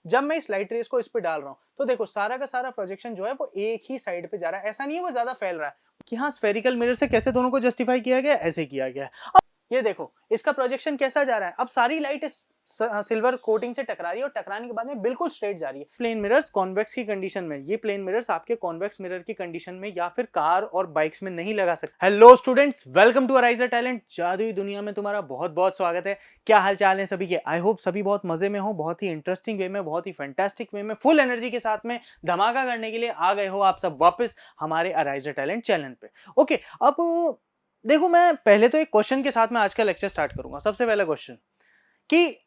जब मैं इस लाइट रेस को इस पे डाल रहा हूँ तो देखो सारा का सारा प्रोजेक्शन जो है वो एक ही साइड पे जा रहा है, ऐसा नहीं है वो ज्यादा फैल रहा है कि हाँ स्फेरिकल मिरर से कैसे दोनों को जस्टिफाई किया गया, ऐसे किया गया है। अब ये देखो इसका प्रोजेक्शन कैसा जा रहा है, अब सारी लाइट इस सिल्वर कोटिंग से टकरा रही है और टकराने के बाद में बिल्कुल स्ट्रेट जा रही है। प्लेन मिरर्स कॉन्वेक्स की कंडीशन में, ये प्लेन मिरर्स आपके कॉन्वेक्स मिरर की कंडीशन में या फिर कार और बाइक्स में नहीं लगा सकते। Hello students, welcome to Arizer Talent. जादुई दुनिया में तुम्हारा बहुत बहुत स्वागत है। क्या हाल चाल है सभी के? आई होप सभी बहुत मजे में हो, बहुत ही इंटरेस्टिंग वे में, बहुत ही फैंटास्टिक वे में, फुल एनर्जी के साथ में धमाका करने के लिए आ गए हो आप सब वापस हमारे अराइजर टैलेंट चैनल पे। ओके, अब देखो मैं पहले तो एक क्वेश्चन के साथ में आज का लेक्चर स्टार्ट करूंगा। सबसे पहला क्वेश्चन कि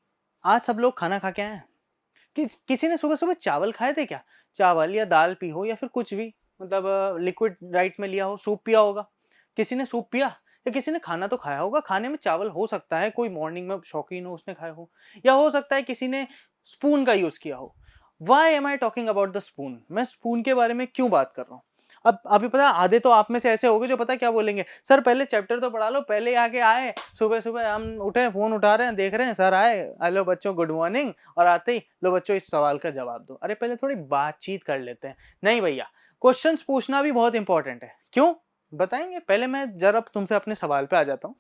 आज सब लोग खाना खा के आए हैं? किसी ने सुबह सुबह चावल खाए थे क्या? चावल या दाल पी हो या फिर कुछ भी, मतलब लिक्विड डाइट में लिया हो, सूप पिया होगा। किसी ने सूप पिया या किसी ने खाना तो खाया होगा। खाने में चावल हो सकता है कोई मॉर्निंग में शौकीन हो उसने खाए हो, या हो सकता है किसी ने स्पून का यूज किया हो। Why am I talking about the spoon? मैं स्पून के बारे में क्यों बात कर रहा हूँ? अब अभी पता, आधे तो आप में से ऐसे होंगे जो पता क्या बोलेंगे, सर पहले चैप्टर तो पढ़ा लो, पहले आके आए सुबह सुबह हम उठे, फोन उठा रहे हैं, देख रहे हैं सर आए, हेलो बच्चों गुड मॉर्निंग, और आते ही लो बच्चों इस सवाल का जवाब दो। अरे पहले थोड़ी बातचीत कर लेते हैं। नहीं भैया, क्वेश्चंस पूछना भी बहुत इंपॉर्टेंट है। क्यों बताएंगे? पहले मैं जरा तुमसे अपने सवाल पे आ जाता हूँ।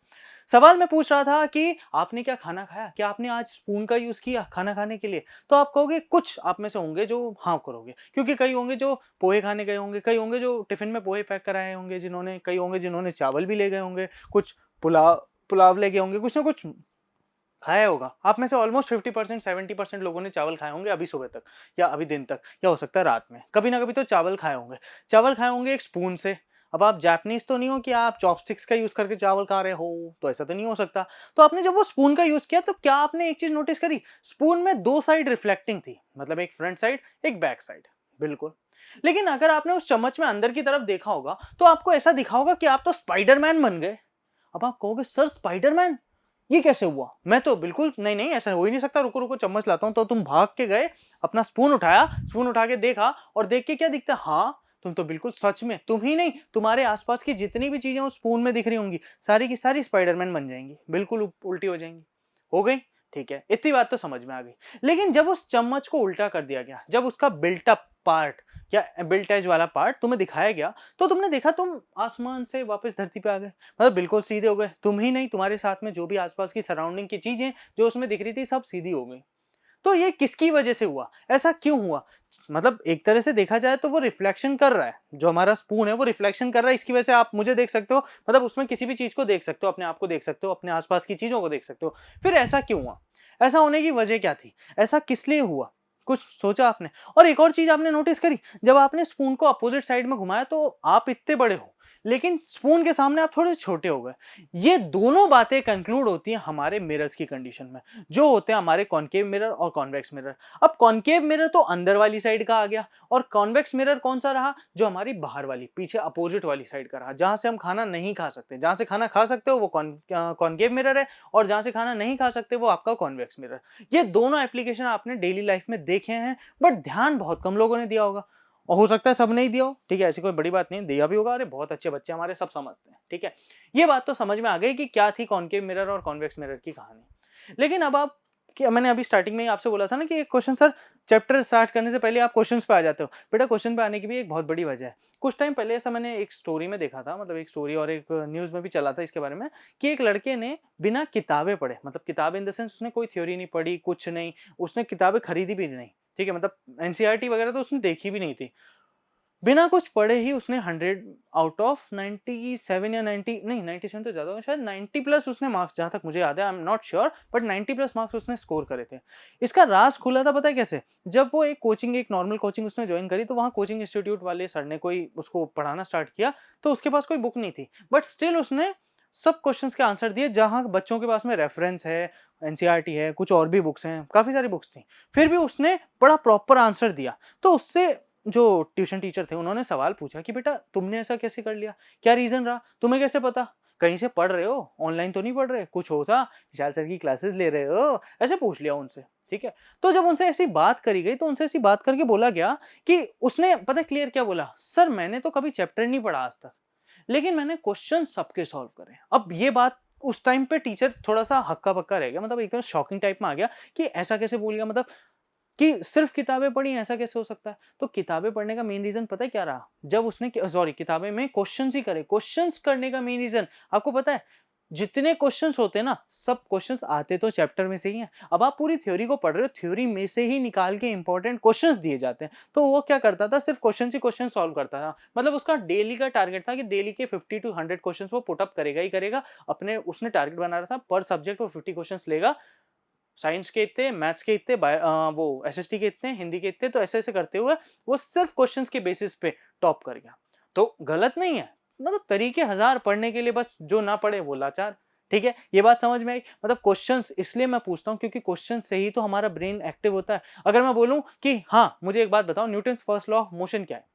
सवाल मैं पूछ रहा था कि आपने क्या खाना खाया, क्या आपने आज स्पून का यूज किया खाना खाने के लिए? तो आप कहोगे, कुछ आप में से होंगे जो हाँ करोगे, क्योंकि कई होंगे जो पोहे खाने गए होंगे, कई होंगे जो टिफिन में पोहे पैक कराए होंगे जिन्होंने, कई होंगे जिन्होंने चावल भी ले गए होंगे, कुछ पुलाव पुलाव ले गए होंगे, कुछ ना कुछ खाया होगा। आप में से ऑलमोस्ट 50% 70% लोगों ने चावल खाए होंगे अभी सुबह तक, या अभी दिन तक, या हो सकता है रात में। कभी ना कभी तो चावल खाए होंगे। चावल खाए होंगे एक स्पून से। अब आप जापानीज तो नहीं हो कि आप चॉपस्टिक्स का यूज करके चावल खा रहे हो, तो ऐसा तो नहीं हो सकता। तो आपने जब वो स्पून का यूज किया तो क्या आपने एक चीज नोटिस करी? स्पून में दो साइड रिफ्लेक्टिंग थी, मतलब एक फ्रंट साइड एक बैक साइड। बिल्कुल। लेकिन अगर आपने उस चम्मच में अंदर की तरफ देखा होगा तो आपको ऐसा दिखा होगा कि आप तो स्पाइडरमैन बन गए। अब आप कहोगे सर स्पाइडरमैन ये कैसे हुआ? मैं तो बिल्कुल नहीं नहीं, ऐसा हो ही नहीं सकता, रुको रुको चम्मच लाता हूं। तो तुम भाग के गए, अपना स्पून उठाया, स्पून उठा के देखा, और देख के क्या दिखता है? हाँ, तुम तो बिल्कुल सच में, तुम ही नहीं तुम्हारे आसपास की जितनी भी चीजें उस स्पून में दिख रही होंगी सारी की सारी स्पाइडरमैन बन जाएंगी, बिल्कुल उल्टी हो जाएंगी। हो गई? ठीक है, इतनी बात तो समझ में आ गई। लेकिन जब उस चम्मच को उल्टा कर दिया गया, जब उसका बिल्ट अप पार्ट या बिल्ट एज वाला पार्ट तुम्हें दिखाया गया, तो तुमने देखा तुम आसमान से वापस धरती पे आ गए, मतलब बिल्कुल सीधे हो गए। तुम ही नहीं, तुम्हारे साथ में जो भी आसपास की सराउंडिंग की चीजें जो उसमें दिख रही थी सब सीधी हो गई। तो ये किसकी वजह से हुआ? ऐसा क्यों हुआ? मतलब एक तरह से देखा जाए तो वो रिफ्लेक्शन कर रहा है, जो हमारा स्पून है वो रिफ्लेक्शन कर रहा है। इसकी वजह से आप मुझे देख सकते हो, मतलब उसमें किसी भी चीज को देख सकते हो, अपने आप को देख सकते हो, अपने आसपास की चीजों को देख सकते हो। फिर ऐसा क्यों हुआ? ऐसा होने की वजह क्या थी? ऐसा किस लिए हुआ? कुछ सोचा आपने? और एक और चीज आपने नोटिस करी, जब आपने स्पून को अपोजिट साइड में घुमाया तो आप इतने बड़े हो, लेकिन स्पून के सामने आप थोड़े छोटे हो गए। ये दोनों बातें कंक्लूड होती हैं हमारे मिरर्स की कंडीशन में, जो होते हैं हमारे कॉनकेव मिरर और कॉन्वेक्स मिरर। अब कॉनकेव मिरर तो अंदर वाली साइड का आ गया, और कॉन्वेक्स मिरर कौन सा रहा? जो हमारी बाहर वाली, पीछे अपोजिट वाली साइड का रहा, जहां से हम खाना नहीं खा सकते। जहां से खाना खा सकते हो वो कॉनकेव मिरर है, और जहां से खाना नहीं खा सकते वो आपका कॉन्वेक्स मिरर। ये दोनों एप्लीकेशन आपने डेली लाइफ में देखे हैं, बट ध्यान बहुत कम लोगों ने दिया होगा, और हो सकता है सब नहीं दिया हो। ठीक है, ऐसी कोई बड़ी बात नहीं, दिया भी होगा, अरे बहुत अच्छे बच्चे हमारे, सब समझते हैं। ठीक है, ये बात तो समझ में आ गई कि क्या थी कॉनकेव मिरर और कॉन्वेक्स मिरर की कहानी। लेकिन अब आप, कि मैंने अभी स्टार्टिंग में ही आपसे बोला था ना कि एक क्वेश्चन, सर चैप्टर स्टार्ट करने से पहले आप क्वेश्चंस पे आ जाते हो। बेटा क्वेश्चन पे आने की भी एक बहुत बड़ी वजह है। कुछ टाइम पहले ऐसा मैंने एक स्टोरी में देखा था, मतलब एक स्टोरी और एक न्यूज में भी चला था इसके बारे में, कि एक लड़के ने बिना किताबें पढ़े, मतलब किताब इन द सेंस उसने कोई थ्योरी नहीं पढ़ी, कुछ नहीं, उसने किताबें खरीदी भी नहीं। ठीक है, मतलब एनसीईआरटी वगैरह तो उसने देखी भी नहीं थी। बिना कुछ पढ़े ही उसने 100 आउट ऑफ 97 या 90, नहीं 97 तो ज्यादा होगा, शायद 90 प्लस उसने मार्क्स, जहां तक मुझे याद है, I am not sure, but 90 plus marks उसने स्कोर करे थे। इसका राज खुला था पता है कैसे? जब वो एक कोचिंग, एक नॉर्मल कोचिंग उसने ज्वाइन करी, तो वहां कोचिंग इंस्टीट्यूट वाले सर ने कोई उसको पढ़ाना स्टार्ट किया, तो उसके पास कोई बुक नहीं थी, बट स्टिल उसने सब क्वेश्चंस के आंसर दिए। जहां बच्चों के पास में रेफरेंस है, एनसीईआरटी है, कुछ और भी बुक्स हैं, काफी सारी बुक्स थी, फिर भी उसने बड़ा प्रॉपर आंसर दिया। तो उससे जो ट्यूशन टीचर थे उन्होंने सवाल पूछा कि बेटा तुमने ऐसा कैसे कर लिया, क्या रीजन रहा, तुम्हें कैसे पता, कहीं से पढ़ रहे हो, ऑनलाइन तो नहीं पढ़ रहे, कुछ होता विशाल सर की क्लासेस ले रहे हो, ऐसे पूछ लिया उनसे। ठीक है, तो जब उनसे ऐसी बात करी गई तो उनसे ऐसी बात करके बोला गया कि उसने पता क्लियर क्या बोला, सर मैंने तो कभी चैप्टर नहीं पढ़ा आज तक, लेकिन मैंने क्वेश्चन सबके सॉल्व करे। अब ये बात उस टाइम पे टीचर थोड़ा सा हक्का बक्का रह गया, मतलब एकदम शॉकिंग टाइप में आ गया कि ऐसा कैसे बोल गया, मतलब कि सिर्फ किताबें पढ़ी ऐसा कैसे हो सकता है? तो किताबें पढ़ने का मेन रीजन पता है क्या रहा? जब उसने सॉरी किताबें में क्वेश्चंस ही करे, क्वेश्चंस करने का मेन रीजन आपको पता है जितने क्वेश्चंस होते हैं ना, सब क्वेश्चंस आते तो चैप्टर में से ही हैं। अब आप पूरी थ्योरी को पढ़ रहे हो, थ्योरी में से ही निकाल के इंपॉर्टेंट क्वेश्चंस दिए जाते हैं। तो वो क्या करता था, सिर्फ क्वेश्चन ही क्वेश्चन सॉल्व करता था। मतलब उसका डेली का टारगेट था कि डेली के 50 टू 100 क्वेश्चंस वो पुट अप करेगा ही करेगा। अपने उसने टारगेट बना रहा था, पर सब्जेक्ट वो 50 क्वेश्चंस लेगा। साइंस के इतने, मैथ्स के इतने, वो एसएसटी के इतने, हिंदी के इतने, तो ऐसे ऐसे करते हुए वो सिर्फ क्वेश्चंस के बेसिस पे टॉप कर गया। तो गलत नहीं है, मतलब तरीके हजार पढ़ने के लिए, बस जो ना पढ़े वो लाचार। ठीक है, ये बात समझ में आई? मतलब क्वेश्चंस इसलिए मैं पूछता हूं क्योंकि क्वेश्चन से ही तो हमारा ब्रेन एक्टिव होता है। अगर मैं बोलूं कि हाँ मुझे एक बात बताओ, Newton first law of motion क्या है,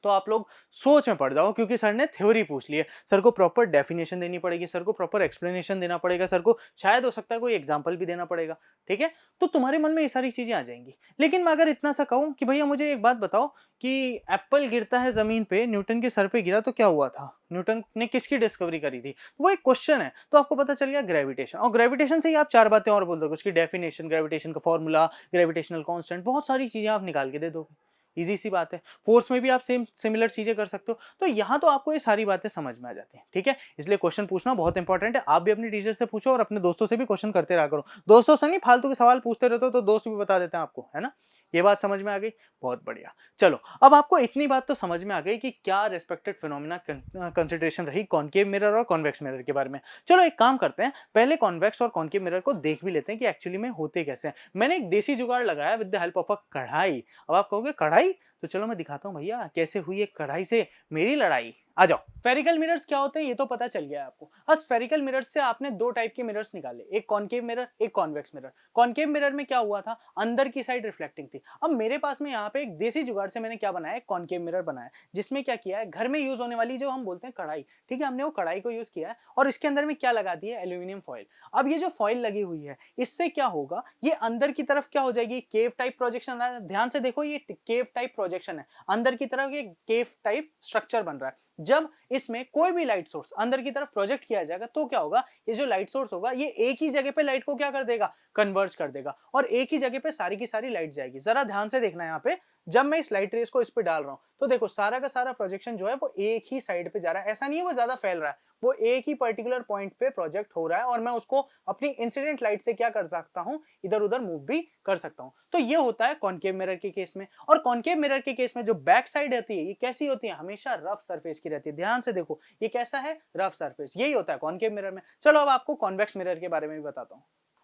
तो आप लोग सोच में पड़ जाओ, क्योंकि सर ने थ्योरी पूछ ली है। सर को प्रॉपर डेफिनेशन देनी पड़ेगी, सर को प्रॉपर एक्सप्लेनेशन देना पड़ेगा, सर को शायद हो सकता है कोई एग्जांपल भी देना पड़ेगा। ठीक है, तो तुम्हारे मन में ये सारी चीजें आ जाएंगी। लेकिन मैं अगर इतना सा कहूं कि भैया मुझे एक बात बताओ कि एप्पल गिरता है जमीन पे, न्यूटन के सर पे गिरा तो क्या हुआ था, न्यूटन ने किसकी डिस्कवरी करी थी? वो एक क्वेश्चन है, तो आपको पता चल गया ग्रेविटेशन। और ग्रेविटेशन से ही आप चार बातें और बोल दोगे, उसकी डेफिनेशन, ग्रेविटेशन का फॉर्मूला, ग्रेविटेशनल कांस्टेंट, बहुत सारी चीजें आप निकाल के दे दोगे। इजी सी बात है। फोर्स में भी आप सेम सिमिलर चीजें कर सकते हो। तो यहाँ तो आपको ये सारी बातें समझ में आ जाती हैं। ठीक है, इसलिए क्वेश्चन पूछना बहुत इंपॉर्टेंट है। आप भी अपने टीचर से पूछो और अपने दोस्तों से भी क्वेश्चन करते रहा करो। दोस्तों से नहीं, फालतू के सवाल पूछते रहते हो तो दोस्त भी बता देते हैं आपको, है ना। ये बात समझ में आ गई, बहुत बढ़िया। चलो, अब आपको इतनी बात तो समझ में आ गई कि क्या रेस्पेक्टेड फिनोमिना कंसिडरेशन रही कॉनकेव मिरर और कॉन्वेक्स मिरर के बारे में। चलो एक काम करते हैं, पहले कॉन्वेक्स और कॉनकेव मिरर को देख भी लेते हैं कि एक्चुअली में होते कैसे हैं। मैंने एक देसी जुगाड़ लगाया with the help of a कढ़ाई। अब आप कहोगे कढ़ाई, तो चलो मैं दिखाता हूं भैया कैसे हुई एक कढ़ाई से मेरी लड़ाई। आ जाओ। स्फेरिकल मिरर्स क्या होते हैं ये तो पता चल गया है आपको। अब स्फेरिकल मिरर्स से आपने दो टाइप के मिरर्स निकाले, एक कॉनकेव मिरर, एक कॉन्वेक्स मिरर। कॉनकेव मिरर में क्या हुआ था, अंदर की साइड रिफ्लेक्टिंग थी। अब मेरे पास में यहाँ पे एक देसी जुगाड़ से मैंने क्या बनाया, कॉनकेव मिरर बनाया, जिसमें क्या किया है, घर में यूज होने वाली जो हम बोलते हैं कढ़ाई, ठीक है, हमने वो कढ़ाई को यूज किया है और इसके अंदर में क्या लगा दिया, एल्यूमिनियम फॉइल। अब ये जो फॉइल लगी हुई है, इससे क्या होगा, ये अंदर की तरफ क्या हो जाएगी, केव टाइप प्रोजेक्शन। ध्यान से देखो, ये केव टाइप प्रोजेक्शन है, अंदर की तरफ ये केव टाइप स्ट्रक्चर बन रहा है। जब इसमें कोई भी लाइट सोर्स अंदर की तरफ प्रोजेक्ट किया जाएगा तो क्या होगा, ये जो लाइट सोर्स होगा ये एक ही जगह पे लाइट को क्या कर देगा, कन्वर्ज कर देगा, और एक ही जगह पे सारी की सारी लाइट जाएगी। जरा ध्यान से देखना यहाँ पे, जब मैं इस लाइट रेस को इस पे डाल रहा हूं तो देखो सारा का सारा प्रोजेक्शन जो है वो एक ही साइड पे जा रहा है। ऐसा नहीं है वो ज्यादा फैल रहा है, वो एक ही पर्टिकुलर पॉइंट पे प्रोजेक्ट हो रहा है और मैं उसको अपनी इंसिडेंट लाइट से क्या कर सकता हूं, इधर उधर मूव भी कर सकता हूं। तो ये होता है कॉनकेव मिरर के केस में। और कॉनकेव मिरर के केस में जो बैक साइड होती है ये कैसी होती है, हमेशा रफ सरफेस की रहती है। ध्यान से देखो ये कैसा है, रफ सरफेस, यही होता है कॉनकेव मिरर में। चलो अब आपको कॉन्वेक्स मिरर के बारे में भी बताता हूं।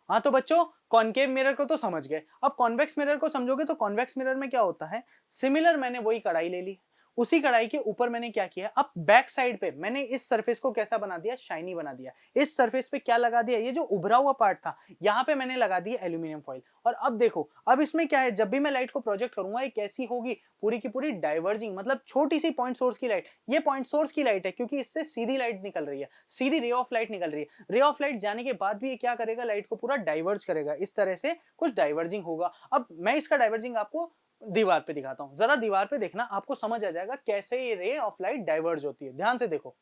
हाँ तो बच्चों, कॉनकेव मिरर को तो समझ गए, अब कॉन्वेक्स मिरर को समझोगे तो कॉन्वेक्स मिरर में क्या होता है, सिमिलर मैंने वही कढ़ाई ले ली, उसी कढ़ाई के ऊपर मैंने क्या किया, अब बैक साइड पे मैंने इस सरफेस को कैसा बना दिया, शाइनी बना दिया। इस सरफेस पे क्या लगा दिया, ये जो उभरा हुआ पार्ट था यहाँ पे मैंने लगा दिया एल्यूमिनियम फॉइल। और अब देखो, अब इसमें क्या है, जब भी मैं लाइट को प्रोजेक्ट करूंगा ये कैसी होगी, पूरी की पूरी डाइवर्जिंग, मतलब छोटी सी पॉइंट सोर्स की लाइट। ये पॉइंट सोर्स की लाइट है क्योंकि इससे सीधी लाइट निकल रही है, सीधी रे ऑफ लाइट निकल रही है। रे ऑफ लाइट जाने के बाद भी ये क्या करेगा, लाइट को पूरा डाइवर्ज करेगा, इस तरह से कुछ डाइवर्जिंग होगा। अब मैं इसका डाइवर्जिंग आपको दीवार पे दिखाता हूं, जरा दीवार पे देखना, आपको समझ आ जाएगा कैसे ये रे ऑफ लाइट डाइवर्ज होती है। ध्यान से देखो,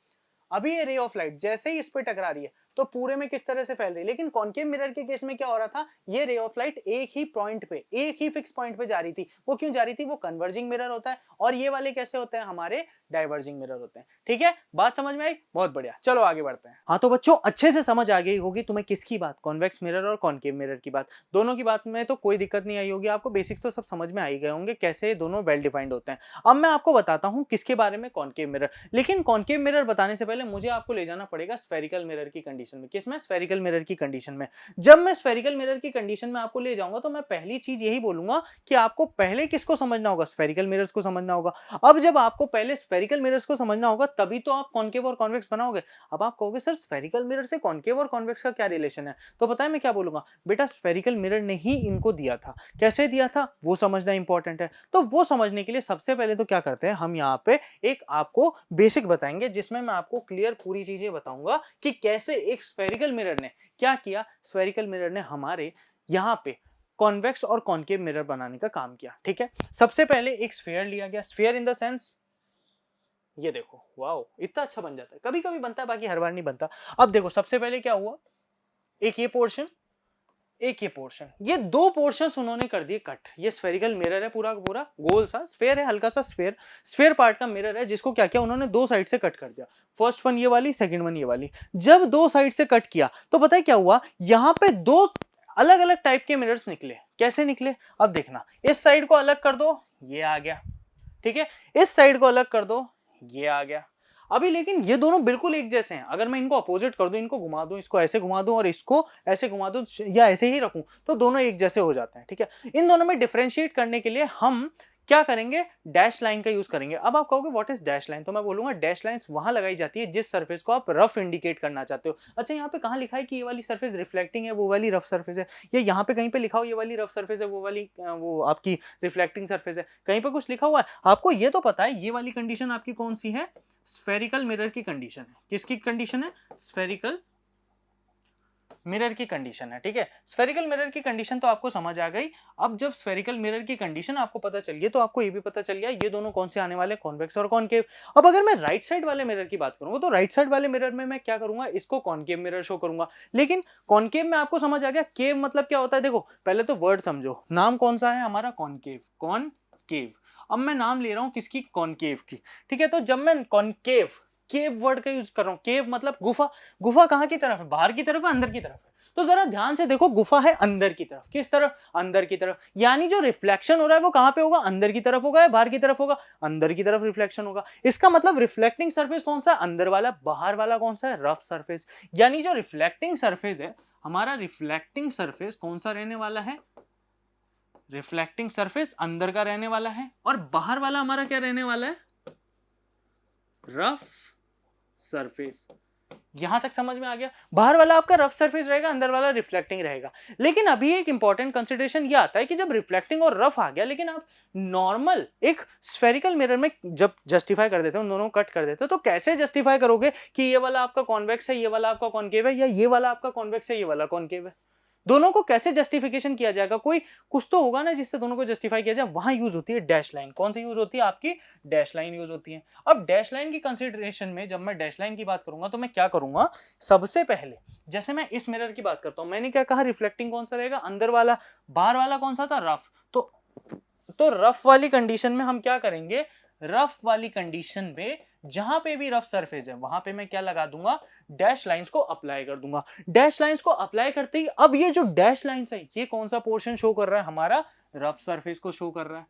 अभी ये रे ऑफ लाइट जैसे ही इस पे टकरा रही है तो पूरे में किस तरह से फैल रही है, लेकिन कॉनकेव मिरर के केस में क्या हो रहा था, ये रे ऑफ लाइट एक ही पॉइंट पे, एक ही फिक्स पॉइंट पे जा रही थी। वो क्यों जा रही थी, वो कन्वर्जिंग मिरर होता है, और ये वाले कैसे होते हैं, हमारे डाइवर्जिंग मिरर होते हैं। ठीक है, बात समझ में आई, बहुत बढ़िया। चलो आगे बढ़ते हैं। हाँ तो बच्चों, अच्छे से समझ आ गई होगी तुम्हें किसकी बात, कॉन्वेक्स मिरर और कॉनकेव मिरर की बात। दोनों की बात में तो कोई दिक्कत नहीं आई होगी, आपको बेसिक्स तो सब समझ में आ ही गए होंगे कैसे दोनों वेल डिफाइंड होते हैं। अब मैं आपको बताता हूं किसके बारे में, कॉनकेव मिरर। लेकिन कॉनकेव मिरर बताने से पहले मुझे आपको ले जाना पड़ेगा स्फेरिकल मिरर की कंडीशन में। किसमें, स्फेरिकल मिरर की कंडीशन में। जब मैं स्फेरिकल मिरर की कंडीशन में आपको ले जाऊंगा तो मैं पहली चीज यही बोलूंगा कि आपको पहले किसको समझना होगा, स्फेरिकल मिरर्स को समझना होगा। अब जब आपको पहले स्फेरिकल मिरर्स को समझना होगा तभी तो आप कॉनकेव और कॉन्वेक्स बनाओगे। अब आप कहोगे सर स्फेरिकल मिरर से कॉनकेव और कॉन्वेक्स का क्या रिलेशन है, तो पता है मैं क्या बोलूंगा, बेटा स्फेरिकल मिरर ने ही इनको दिया था। कैसे दिया था वो समझना इंपॉर्टेंट है। तो वो समझने के लिए सबसे पहले तो क्या करते हैं, हम यहाँ पे एक आपको बेसिक बताएंगे जिसमें मैं आपको क्लियर पूरी चीजें बताऊंगा कि कैसे एक स्फेरिकल मिरर ने क्या किया। स्फेरिकल मिरर ने हमारे यहाँ पे कॉन्वेक्स और कॉनकेव मिरर बनाने का काम किया। ठीक है, सबसे पहले एक स्फीयर लिया गया, स्फीयर इन द सेंस, ये देखो वाओ इतना अच्छा बन जाता है, कभी कभी बनता है बाकी हर बार नहीं बनता। अब देखो सबसे पहले क्या हुआ, एक ये पोर्शन, एक ये पोर्शन, ये दो पोर्शंस उन्होंने कर दिए कट। ये स्फेरिकल मिरर है पूरा का पूरा, गोल सा स्फेयर है, हल्का सा स्फेयर पार्ट का मिरर है, जिसको क्या किया उन्होंने दो साइड से कट कर दिया। फर्स्ट वन ये वाली, सेकंड वन ये वाली। जब दो साइड से कट किया तो पता है क्या हुआ, यहां पे दो अलग अलग टाइप के मिरर्स निकले। कैसे निकले अब देखना, इस साइड को अलग कर दो, ये आ गया, ठीक है, इस साइड को अलग कर दो, ये आ गया। अभी लेकिन ये दोनों बिल्कुल एक जैसे हैं, अगर मैं इनको अपोजिट कर दूं, इनको घुमा दूं, इसको ऐसे घुमा दूं और इसको ऐसे घुमा दूं या ऐसे ही रखूं, तो दोनों एक जैसे हो जाते हैं, ठीक है। इन दोनों में डिफरेंशिएट करने के लिए हम क्या करेंगे, डैश लाइन का यूज करेंगे। अब आप कहोगे व्हाट इज डैश लाइन, तो मैं बोलूंगा डैश लाइंस वहां लगाई जाती है जिस सरफेस को आप रफ इंडिकेट करना चाहते हो। अच्छा यहाँ पे कहाँ लिखा है कि ये वाली सरफेस रिफ्लेक्टिंग है, वो वाली रफ सरफेस है, या यहाँ पे कहीं पे लिखा हो ये वाली रफ सरफेस है, वो वाली वो आपकी रिफ्लेक्टिंग सरफेस है, कहीं पे कुछ लिखा हुआ है? आपको ये तो पता है ये वाली कंडीशन आपकी कौन सी है, स्फेरिकल मिरर की कंडीशन है। किसकी कंडीशन है? स्फेरिकल मिरर की कंडीशन है, ठीक है। स्फेरिकल मिरर की कंडीशन तो आपको समझ आ गई। अब जब स्फेरिकल मिरर की कंडीशन आपको पता चल गई तो आपको ये भी पता चल गया ये दोनों कौन से आने वाले, कॉन्वेक्स और कॉनकेव। अब अगर मैं राइट साइड वाले मिरर की बात करूंगा तो राइट साइड वाले मिरर में मैं क्या करूंगा, इसको कॉनकेव मिरर शो करूंगा। लेकिन कॉनकेव में आपको समझ आ गया, केव मतलब क्या होता है। देखो पहले तो वर्ड समझो, नाम कौन सा है हमारा, कॉनकेव, कॉनकेव। अब मैं नाम ले रहा हूं किसकी, कॉनकेव की, ठीक है। तो जब मैं कॉनकेव, केव वर्ड का यूज कर रहा हूं, केव मतलब गुफा। गुफा कहां की तरफ है, बाहर की तरफ है, अंदर की तरफ है? तो जरा ध्यान से देखो, गुफा है अंदर की तरफ। किस तरफ, अंदर की तरफ। यानी जो रिफ्लेक्शन हो रहा है वो कहां पे होगा, अंदर की तरफ होगा या बाहर की तरफ होगा, अंदर की तरफ रिफ्लेक्शन होगा। इसका मतलब रिफ्लेक्टिंग सरफेस कौन सा है, अंदर वाला। बाहर वाला कौन सा है, रफ सरफेस। यानी जो रिफ्लेक्टिंग सरफेस है हमारा, रिफ्लेक्टिंग सरफेस कौन सा रहने वाला है, रिफ्लेक्टिंग सरफेस अंदर का रहने वाला है, और बाहर वाला हमारा क्या रहने वाला है, रफ सरफेस। यहां तक समझ में आ गया। बाहर वाला आपका रफ सरफेस रहेगा, अंदर वाला रिफ्लेक्टिंग रहेगा। लेकिन अभी एक इंपॉर्टेंट कंसीडरेशन ये आता है कि जब रिफ्लेक्टिंग और रफ आ गया, लेकिन आप नॉर्मल एक स्फेरिकल मिरर में जब जस्टिफाई कर देते हो, उन दोनों को कट कर देते हो, तो कैसे जस्टिफाई करोगे कि ये वाला आपका कॉन्वेक्स है, ये वाला आपका कॉनकेव है, या ये वाला आपका कॉन्वेक्स है, ये वाला कॉनकेव है? दोनों को कैसे जस्टिफिकेशन किया जाएगा? कोई कुछ तो होगा ना जिससे दोनों को जस्टिफाई किया जाए। वहां यूज होती है डैश लाइन। कौन सी यूज होती है, आपकी डैश लाइन यूज होती है। अब डैश लाइन की कंसीडरेशन में जब मैं डैश लाइन की बात करूंगा तो मैं क्या करूंगा, सबसे पहले जैसे मैं इस मिरर की बात करता हूं, मैंने क्या कहा, रिफ्लेक्टिंग कौन सा रहेगा, अंदर वाला। बाहर वाला कौन सा था, रफ। तो रफ वाली कंडीशन में हम क्या करेंगे, रफ वाली कंडीशन में जहां पे भी रफ सरफेस है वहां पे मैं क्या लगा दूंगा, डैश लाइंस को अप्लाई कर दूंगा। डैश लाइंस को अप्लाई करते ही अब ये जो डैश लाइंस है ये कौन सा पोर्शन शो कर रहा है, हमारा रफ सरफेस को शो कर रहा है।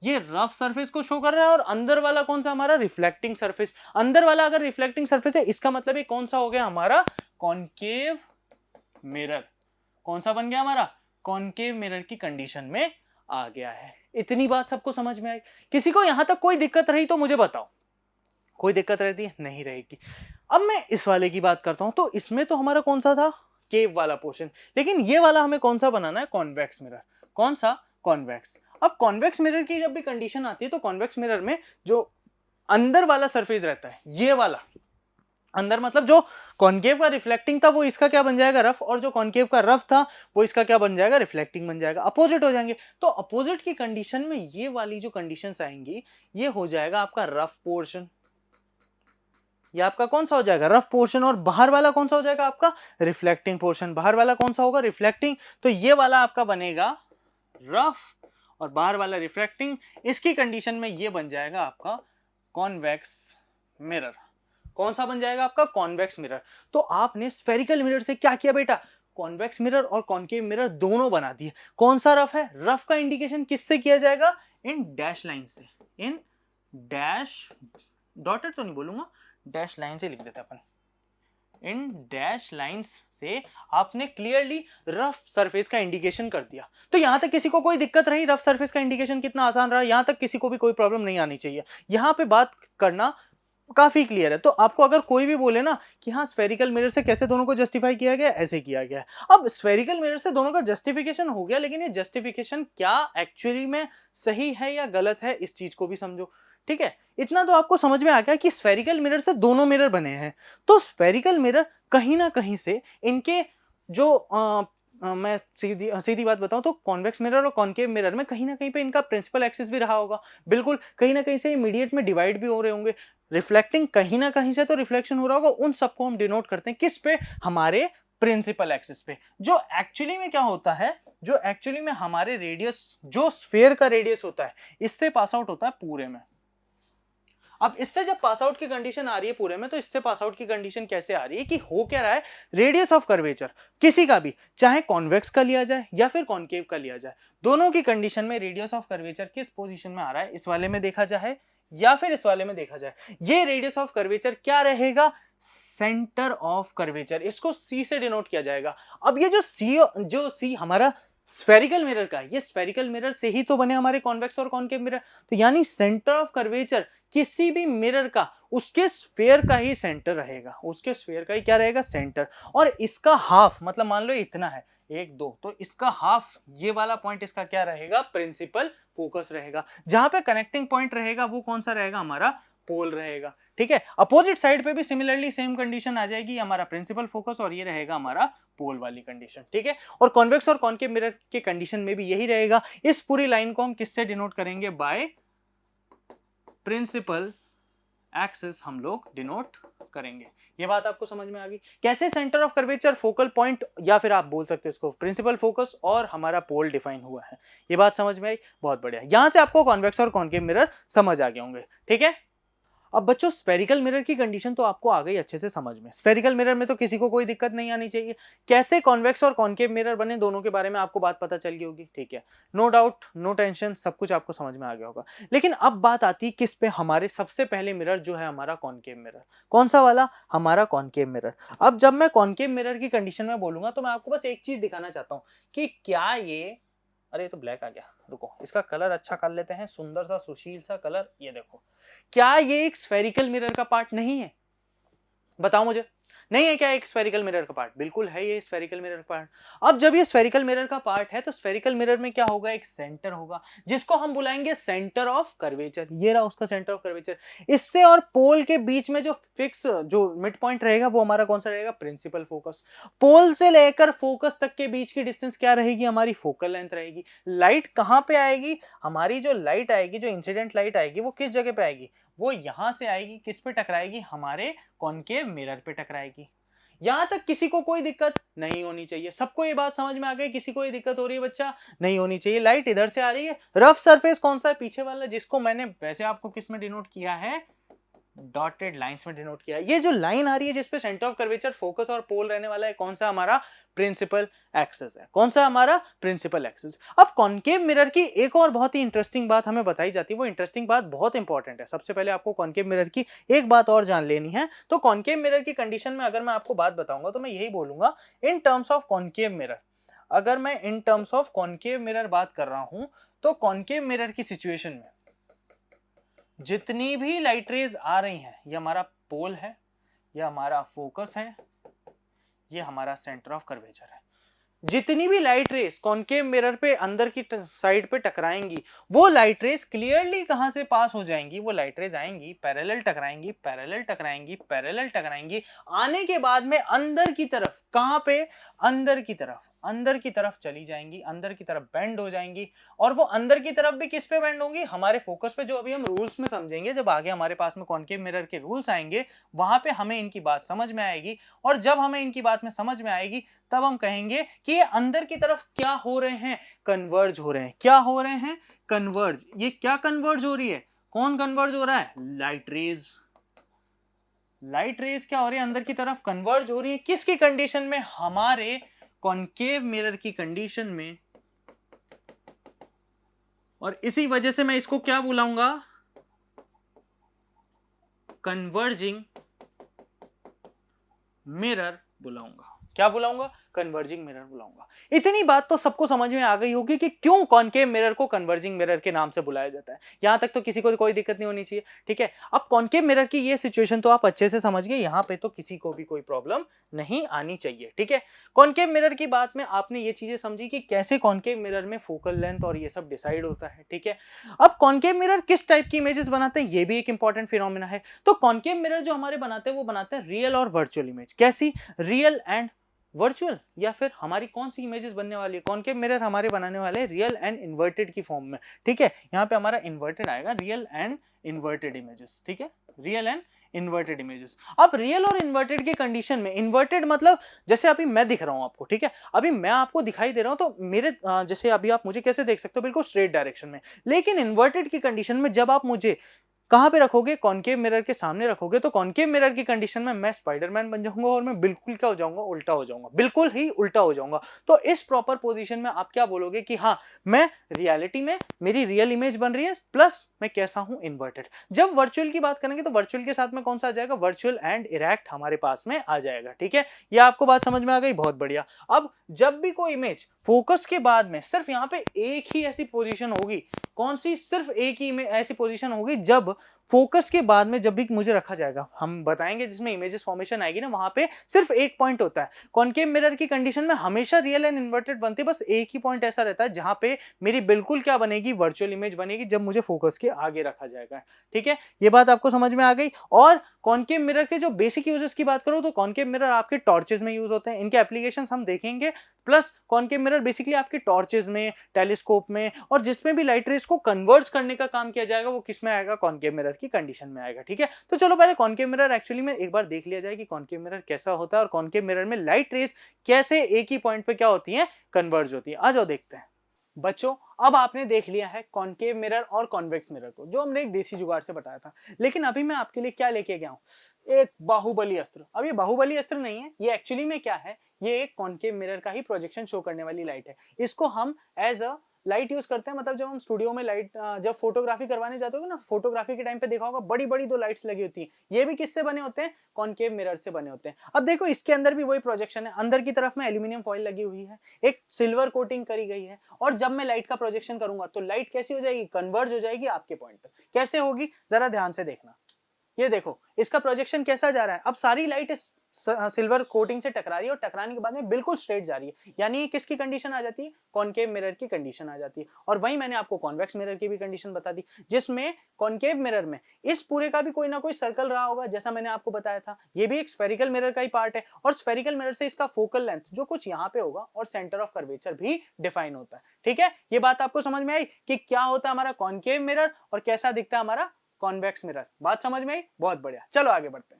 ये रफ सरफेस को शो कर रहा है, और अंदर वाला कौन सा, हमारा रिफ्लेक्टिंग सरफेस। अंदर वाला अगर रिफ्लेक्टिंग सरफेस है, इसका मतलब ये कौन सा हो गया, हमारा कॉनकेव मिरर। कौन सा बन गया, हमारा कॉनकेव मिरर की कंडीशन में आ गया है। इतनी बात सबको समझ में आई? किसी को यहां तक कोई दिक्कत रही तो मुझे बताओ। कोई दिक्कत रहती है, नहीं रहेगी। अब मैं इस वाले की बात करता हूं, तो इसमें तो हमारा कौन सा था, केव वाला पोर्शन। लेकिन ये वाला हमें कौन सा बनाना है, कॉन्वेक्स मिरर। कौन सा, कॉन्वेक्स। अब कॉन्वेक्स मिरर की जब भी कंडीशन आती है तो कॉन्वेक्स मिरर में जो अंदर वाला सरफेस रहता है, ये वाला अंदर मतलब जो कॉनकेव का रिफ्लेक्टिंग था वो इसका क्या बन जाएगा, रफ। और जो कॉनकेव का रफ था वो इसका क्या बन जाएगा, रिफ्लेक्टिंग बन जाएगा। अपोजिट हो जाएंगे। तो अपोजिट की कंडीशन में ये वाली जो कंडीशंस आएंगी, ये हो जाएगा आपका रफ पोर्शन। ये आपका कौन सा हो जाएगा, रफ पोर्शन। और बाहर वाला कौन सा हो जाएगा, आपका रिफ्लेक्टिंग पोर्शन। बाहर वाला कौन सा होगा, रिफ्लेक्टिंग। तो ये वाला आपका बनेगा रफ और बाहर वाला रिफ्लेक्टिंग। इसकी कंडीशन में ये बन जाएगा आपका कॉन्वेक्स मिरर। कौन सा बन जाएगा, आपका कॉन्वेक्स मिरर। तो आपने स्फेरिकल मिरर से क्या किया बेटा, कॉन्वेक्स मिरर और कॉनकेव मिरर दोनों बना दिए। कौन सा रफ है, रफ का इंडिकेशन किससे किया जाएगा, इन डैश लाइन से। इन डैश, डॉटेड तो नहीं बोलूंगा, डैश लाइन से लिख देते अपन। इन डैश लाइंस से आपने क्लियरली रफ सरफेस का इंडिकेशन कर दिया। तो यहां तक किसी को कोई दिक्कत रही, रफ सरफेस का इंडिकेशन कितना आसान रहा, यहां तक किसी को भी कोई प्रॉब्लम नहीं आनी चाहिए। यहां पे बात करना काफी क्लियर है। तो आपको अगर कोई भी बोले ना कि हाँ स्फेरिकल मिरर से कैसे दोनों को जस्टिफाई किया गया, ऐसे किया गया। अब स्फेरिकल मिरर से दोनों का जस्टिफिकेशन हो गया, लेकिन ये जस्टिफिकेशन क्या एक्चुअली में सही है या गलत है, इस चीज को भी समझो। ठीक है, इतना तो आपको समझ में आ गया कि स्फेरिकल मिरर से दोनों मिरर बने हैं। तो स्फेरिकल मिरर कहीं ना कहीं से इनके जो मैं सीधी बात बताऊं तो कॉन्वेक्स मिरर और कॉनकेव मिरर में कहीं ना कहीं पे इनका प्रिंसिपल एक्सिस भी रहा होगा। बिल्कुल, कहीं ना कहीं से इमीडिएट में डिवाइड भी हो रहे होंगे। रिफ्लेक्टिंग कहीं ना कहीं से तो रिफ्लेक्शन हो रहा होगा। उन सबको हम डिनोट करते हैं किस पे, हमारे प्रिंसिपल एक्सिस पे। जो एक्चुअली में क्या होता है, जो एक्चुअली में हमारे रेडियस, जो स्फीयर का रेडियस होता है, इससे पास आउट होता है पूरे में। अब इससे जब पास आउट की कंडीशन आ रही है पूरे में, तो इससे पास आउट की कंडीशन कैसे आ रही है कि हो क्या रहा है, रेडियस ऑफ कर्वेचर किसी का भी, चाहे कॉन्वेक्स का लिया जाए या फिर कॉन्केव का लिया जाए, दोनों की कंडीशन में रेडियस ऑफ कर्वेचर किस पोजीशन में आ रहा है, इस वाले में देखा जाए या फिर इस वाले में देखा जाए, ये रेडियस ऑफ कर्वेचर क्या रहेगा, सेंटर ऑफ कर्वेचर। इसको सी से डिनोट किया जाएगा। अब ये जो सी हमारा स्फेरिकल मिरर का, ये स्फेरिकल मिरर से ही तो बने हमारे कॉन्वेक्स और कॉन्केव मिरर, तो यानी सेंटर ऑफ कर्वेचर किसी भी मिरर का, उसके स्फीयर का ही सेंटर रहेगा, उसके स्फीयर का ही क्या रहेगा, सेंटर। और इसका हाफ, मतलब मान लो इतना है 1 2, तो इसका हाफ, ये वाला पॉइंट इसका क्या रहेगा, प्रिंसिपल फोकस रहेगा। जहां पे कनेक्टिंग पॉइंट रहेगा वो कौन सा रहेगा, हमारा पोल रहेगा। ठीक है, अपोजिट साइड पे भी सिमिलरली सेम कंडीशन आ जाएगी, हमारा प्रिंसिपल फोकस और ये रहेगा हमारा पोल वाली कंडीशन। ठीक है, और कॉन्वेक्स और कॉन्केव मिरर के कंडीशन में भी यही रहेगा। इस पूरी लाइन को हम किससे डिनोट करेंगे, बाय प्रिंसिपल एक्सिस हम लोग डिनोट करेंगे। ये बात आपको समझ में आ गई, कैसे centre of curvature, focal point, या फिर आप बोल सकते हो इसको प्रिंसिपल फोकस और हमारा पोल डिफाइन हुआ है। ये बात समझ में आई, बहुत बढ़िया। यहां से आपको कॉन्वेक्स और कॉन्केव मिरर समझ आ गए होंगे। ठीक है, अब बच्चों स्फेरिकल मिरर की कंडीशन तो आपको आ गई अच्छे से समझ में। स्फेरिकल मिरर में तो किसी को कोई दिक्कत नहीं आनी चाहिए। कैसे कॉन्वेक्स और कॉन्केव मिरर बने, दोनों के बारे में आपको बात पता चल गई होगी। ठीक है, नो डाउट, नो टेंशन, सब कुछ आपको समझ में आ गया होगा। लेकिन अब बात आती है किस पे, हमारे सबसे पहले मिरर जो है हमारा कॉन्केव मिरर। कौन सा वाला, हमारा कॉन्केव मिरर। अब जब मैं कॉन्केव मिरर की कंडीशन में बोलूंगा तो मैं आपको बस एक चीज दिखाना चाहता हूं कि क्या ये, अरे ये तो ब्लैक आ गया, रुको इसका कलर अच्छा कर लेते हैं, सुंदर सा सुशील सा कलर। ये देखो, क्या ये एक स्फेरिकल मिरर का पार्ट नहीं है, बताओ मुझे, नहीं है क्या एक स्फेरिकल मिरर का पार्ट? बिल्कुल है ये स्फेरिकल मिरर का पार्ट। अब जब ये स्फेरिकल मिरर का पार्ट है तो स्फेरिकल मिरर में क्या होगा, एक सेंटर होगा जिसको हम बुलाएंगे सेंटर ऑफ कर्वेचर। ये रहा उसका सेंटर ऑफ कर्वेचर। इससे और पोल के बीच में जो फिक्स, जो मिड पॉइंट रहेगा वो हमारा कौन सा रहेगा, प्रिंसिपल फोकस। पोल से लेकर फोकस तक के बीच की डिस्टेंस क्या रहेगी, हमारी फोकल लेंथ रहेगी। लाइट कहां पे आएगी, हमारी जो लाइट आएगी, जो इंसिडेंट लाइट आएगी, वो किस जगह पे आएगी, वो यहां से आएगी, किस पे टकराएगी, हमारे कॉन्केव मिरर पे टकराएगी। यहां तक किसी को कोई दिक्कत नहीं होनी चाहिए, सबको ये बात समझ में आ गई, किसी को ये दिक्कत हो रही है बच्चा, नहीं होनी चाहिए। लाइट इधर से आ रही है, रफ सरफेस कौन सा है, पीछे वाला, जिसको मैंने वैसे आपको किस में डिनोट किया है, डॉटेड लाइंस में डिनोट किया है। ये जो लाइन आ रही है जिसपे सेंटर ऑफ कर्वेचर, फोकस और पोल रहने वाला है, कौन सा हमारा, प्रिंसिपल एक्सिस है। कौन सा हमारा, प्रिंसिपल एक्सिस। अब कॉन्केव मिरर की एक और बहुत ही इंटरेस्टिंग बात हमें बताई जाती है, वो इंटरेस्टिंग बात बहुत इंपॉर्टेंट है। सबसे पहले आपको कॉन्केव मिरर की एक बात और जान लेनी है। तो कॉन्केव मिरर की कंडीशन में अगर मैं आपको बात बताऊंगा तो मैं यही बोलूंगा, in terms of concave mirror, अगर मैं in terms of concave mirror बात कर रहा हूं, तो कॉन्केव मिरर की सिचुएशन में जितनी भी लाइट रेज आ रही हैं, ये हमारा पोल है, ये हमारा फोकस है, ये हमारा सेंटर ऑफ कर्वेचर है। जितनी भी लाइट रेस कॉन्केव मिरर पे अंदर की साइड पे टकराएंगी, वो लाइट रेस क्लियरली कहां से पास हो जाएंगी, वो लाइट रेस आएंगी, पैरेलल टकराएंगी, पैरेलल टकराएंगी, पैरेलल टकराएंगी, आने के बाद में अंदर की तरफ, कहां पे, अंदर की तरफ चली जाएंगी, अंदर की तरफ बेंड हो जाएंगी। और वो अंदर की तरफ भी किस पे बेंड होंगी, हमारे फोकस पे, जो अभी हम रूल्स में समझेंगे, जब आगे हमारे पास में कॉन्केव मिरर के रूल्स आएंगे वहां पे हमें इनकी बात समझ में आएगी। और जब हमें इनकी बात में समझ में आएगी तब हम कहेंगे कि ये अंदर की तरफ क्या हो रहे हैं, कन्वर्ज हो रहे हैं। क्या हो रहे हैं, कन्वर्ज। ये क्या कन्वर्ज हो रही है, कौन कन्वर्ज हो रहा है, लाइट रेज। लाइट रेज क्या हो रही है, अंदर की तरफ कन्वर्ज हो रही है, किसकी कंडीशन में, हमारे कॉन्केव मिरर की कंडीशन में। और इसी वजह से मैं इसको क्या बुलाऊंगा, कन्वर्जिंग मिरर बुलाऊंगा। क्या बुलाऊंगा, कन्वर्जिंग मिरर बुलाऊंगा। इतनी बात तो सबको समझ में आ गई होगी कि क्यों कॉन्केव मिरर को कन्वर्जिंग मिरर के नाम से बुलाया जाता है। यहां तक तो किसी को कोई दिक्कत नहीं होनी चाहिए। ठीक है, अब कॉन्केव मिरर की ये सिचुएशन तो आप अच्छे से समझ गए, यहां पे तो किसी को भी कोई प्रॉब्लम नहीं आनी चाहिए। ठीक है, कॉन्केव मिरर की बात में आपने ये चीजें समझी कि कैसे कॉन्केव मिरर में फोकल लेंथ और ये सब डिसाइड होता है। ठीक है, अब कॉन्केव मिरर किस टाइप की इमेजेस बनाते हैं, ये भी एक इंपॉर्टेंट फिनोमेना है। तो कॉन्केव मिरर जो हमारे बनाते हैं वो बनाते हैं रियल और वर्चुअल इमेज। कैसी, रियल एंड वर्चुअल, या फिर हमारी कौन सी इमेजेस बनने वाली है, कॉन्केव मिरर हमारे बनाने वाले रियल एंड इन्वर्टेड की फॉर्म में। ठीक है, यहाँ पे हमारा इन्वर्टेड आएगा, रियल एंड इन्वर्टेड इमेजेस। ठीक है, रियल एंड इन्वर्टेड इमेजेस। अब रियल और इन्वर्टेड की कंडीशन में, इन्वर्टेड मतलब जैसे अभी मैं दिख रहा हूं आपको, ठीक है, अभी मैं आपको दिखाई दे रहा हूं तो मेरे जैसे अभी आप मुझे कैसे देख सकते हो, बिल्कुल स्ट्रेट डायरेक्शन में। लेकिन इन्वर्टेड की कंडीशन में जब आप मुझे कहां पे रखोगे, कॉनकेव मिरर के सामने रखोगे, तो कॉनकेव मिरर की कंडीशन में मैं स्पाइडरमैन बन जाऊंगा और मैं बिल्कुल क्या हो जाऊंगा, उल्टा हो जाऊंगा, बिल्कुल ही उल्टा हो जाऊंगा। तो इस प्रॉपर पोजीशन में आप क्या बोलोगे कि हाँ, मैं रियलिटी में मेरी रियल इमेज बन रही है, प्लस मैं कैसा हूं, इन्वर्टेड। जब वर्चुअल की बात करेंगे तो वर्चुअल के साथ में कौन सा आ जाएगा, वर्चुअल एंड इरेक्ट हमारे पास में आ जाएगा। ठीक है, ये आपको बात समझ में आ गई, बहुत बढ़िया। अब जब भी कोई इमेज फोकस के बाद में सिर्फ यहां पे एक ही ऐसी पोजीशन होगी, कौन सी, सिर्फ एक ही ऐसी पोजीशन होगी जब फोकस के बाद में जब भी मुझे रखा जाएगा, हम बताएंगे जिसमें इमेजेस फॉर्मेशन आएगी ना, वहां पे सिर्फ एक पॉइंट होता है। कॉनकेव मिरर की कंडीशन में हमेशा रियल एंड इन्वर्टेड बनती है, बस एक ही पॉइंट ऐसा रहता है जहां पे मेरी बिल्कुल क्या बनेगी, वर्चुअल इमेज बनेगी जब मुझे फोकस के आगे रखा जाएगा। ठीक है, ये बात आपको समझ में आ गई। और कॉनकेव मिरर के जो बेसिक यूजेस की बात करूं तो कॉनकेव मिरर आपके टॉर्चेस में यूज होते हैं, इनके एप्लीकेशंस हम देखेंगे। प्लस कॉनकेव मिरर बेसिकली आपके टॉर्चेस में, टेलीस्कोप में और जिसमें भी लाइट रेज को कन्वर्ट करने का काम किया जाएगा वो किस में आएगा, कॉनकेव मिरर की कंडीशन में आएगा। ठीक है, तो चलो पहले कॉनकेव मिरर एक्चुअली में एक बार देख लिया जाए कि कॉनकेव मिरर कैसा होता है और कॉनकेव मिरर में लाइट रेज कैसे एक ही पॉइंट पे क्या होती है, कन्वर्ज होती है। आ जाओ देखते हैं। बच्चों, अब आपने देख लिया है कॉनकेव मिरर और कॉन्वेक्स मिरर को, जो हमने एक देसी जुगाड़ से बताया था। लेकिन अभी मैं आपके लिए क्या लेके गया हूं, एक बाहुबली अस्त्र। अब ये बाहुबली अस्त्र नहीं है, ये एक्चुअली में क्या है, ये एक कॉनकेव मिरर का ही प्रोजेक्शन शो करने वाली लाइट है। इसको हम एज अ लाइट यूज करते हैं, मतलब जब हम स्टूडियो में लाइट, जब फोटोग्राफी करवाने जाते हो ना, फोटोग्राफी के टाइम पे देखा होगा बड़ी बड़ी दो लाइट्स लगी होती हैं, ये भी किससे बने होते हैं, कॉनकेव मिरर से बने होते हैं। अब देखो इसके अंदर भी वही प्रोजेक्शन है, अंदर की तरफ में एल्यूमिनियम फॉइल लगी हुई है, एक सिल्वर कोटिंग करी गई है, और जब मैं लाइट का प्रोजेक्शन करूंगा तो लाइट कैसी हो जाएगी, कन्वर्ज हो जाएगी आपके पॉइंट तक। कैसे होगी, जरा ध्यान से देखना। ये देखो इसका प्रोजेक्शन कैसा जा रहा है, अब सारी लाइट इस सिल्वर कोटिंग से टकरा रही है और टकराने के बाद में बिल्कुल स्ट्रेट जा रही है, यानी किसकी कंडीशन आ जाती है, कॉनकेव मिरर की कंडीशन आ जाती है। और वहीं मैंने आपको कॉन्वेक्स मिरर की भी कंडीशन बता दी, जिसमें कॉनकेव मिरर में इस पूरे का भी कोई ना कोई सर्कल रहा होगा, जैसा मैंने आपको बताया था। ये भी एक स्फेरिकल मिरर का ही पार्ट है, और स्फेरिकल मिरर से इसका फोकल लेंथ जो कुछ यहाँ पे होगा और सेंटर ऑफ कर्वेचर भी डिफाइन होता है। ठीक है, ये बात आपको समझ में आई कि क्या होता है हमारा कॉनकेव मिरर और कैसा दिखता है हमारा कॉन्वेक्स मिरर। बात समझ में आई, बहुत बढ़िया, चलो आगे बढ़ते हैं।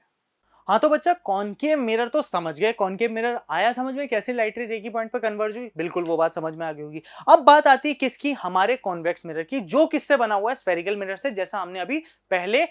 हाँ तो बच्चा, कॉनकेव मिरर तो समझ गए, कॉनकेव मिरर आया समझ में, कैसे लाइट रेज एक ही पॉइंट पर कन्वर्ज हुई, बिल्कुल वो बात समझ में आ गई होगी। अब बात आती है किसकी, हमारे कॉन्वेक्स मिरर की, जो किससे बना हुआ है, स्फेरिकल मिरर से, जैसा हमने अभी पहले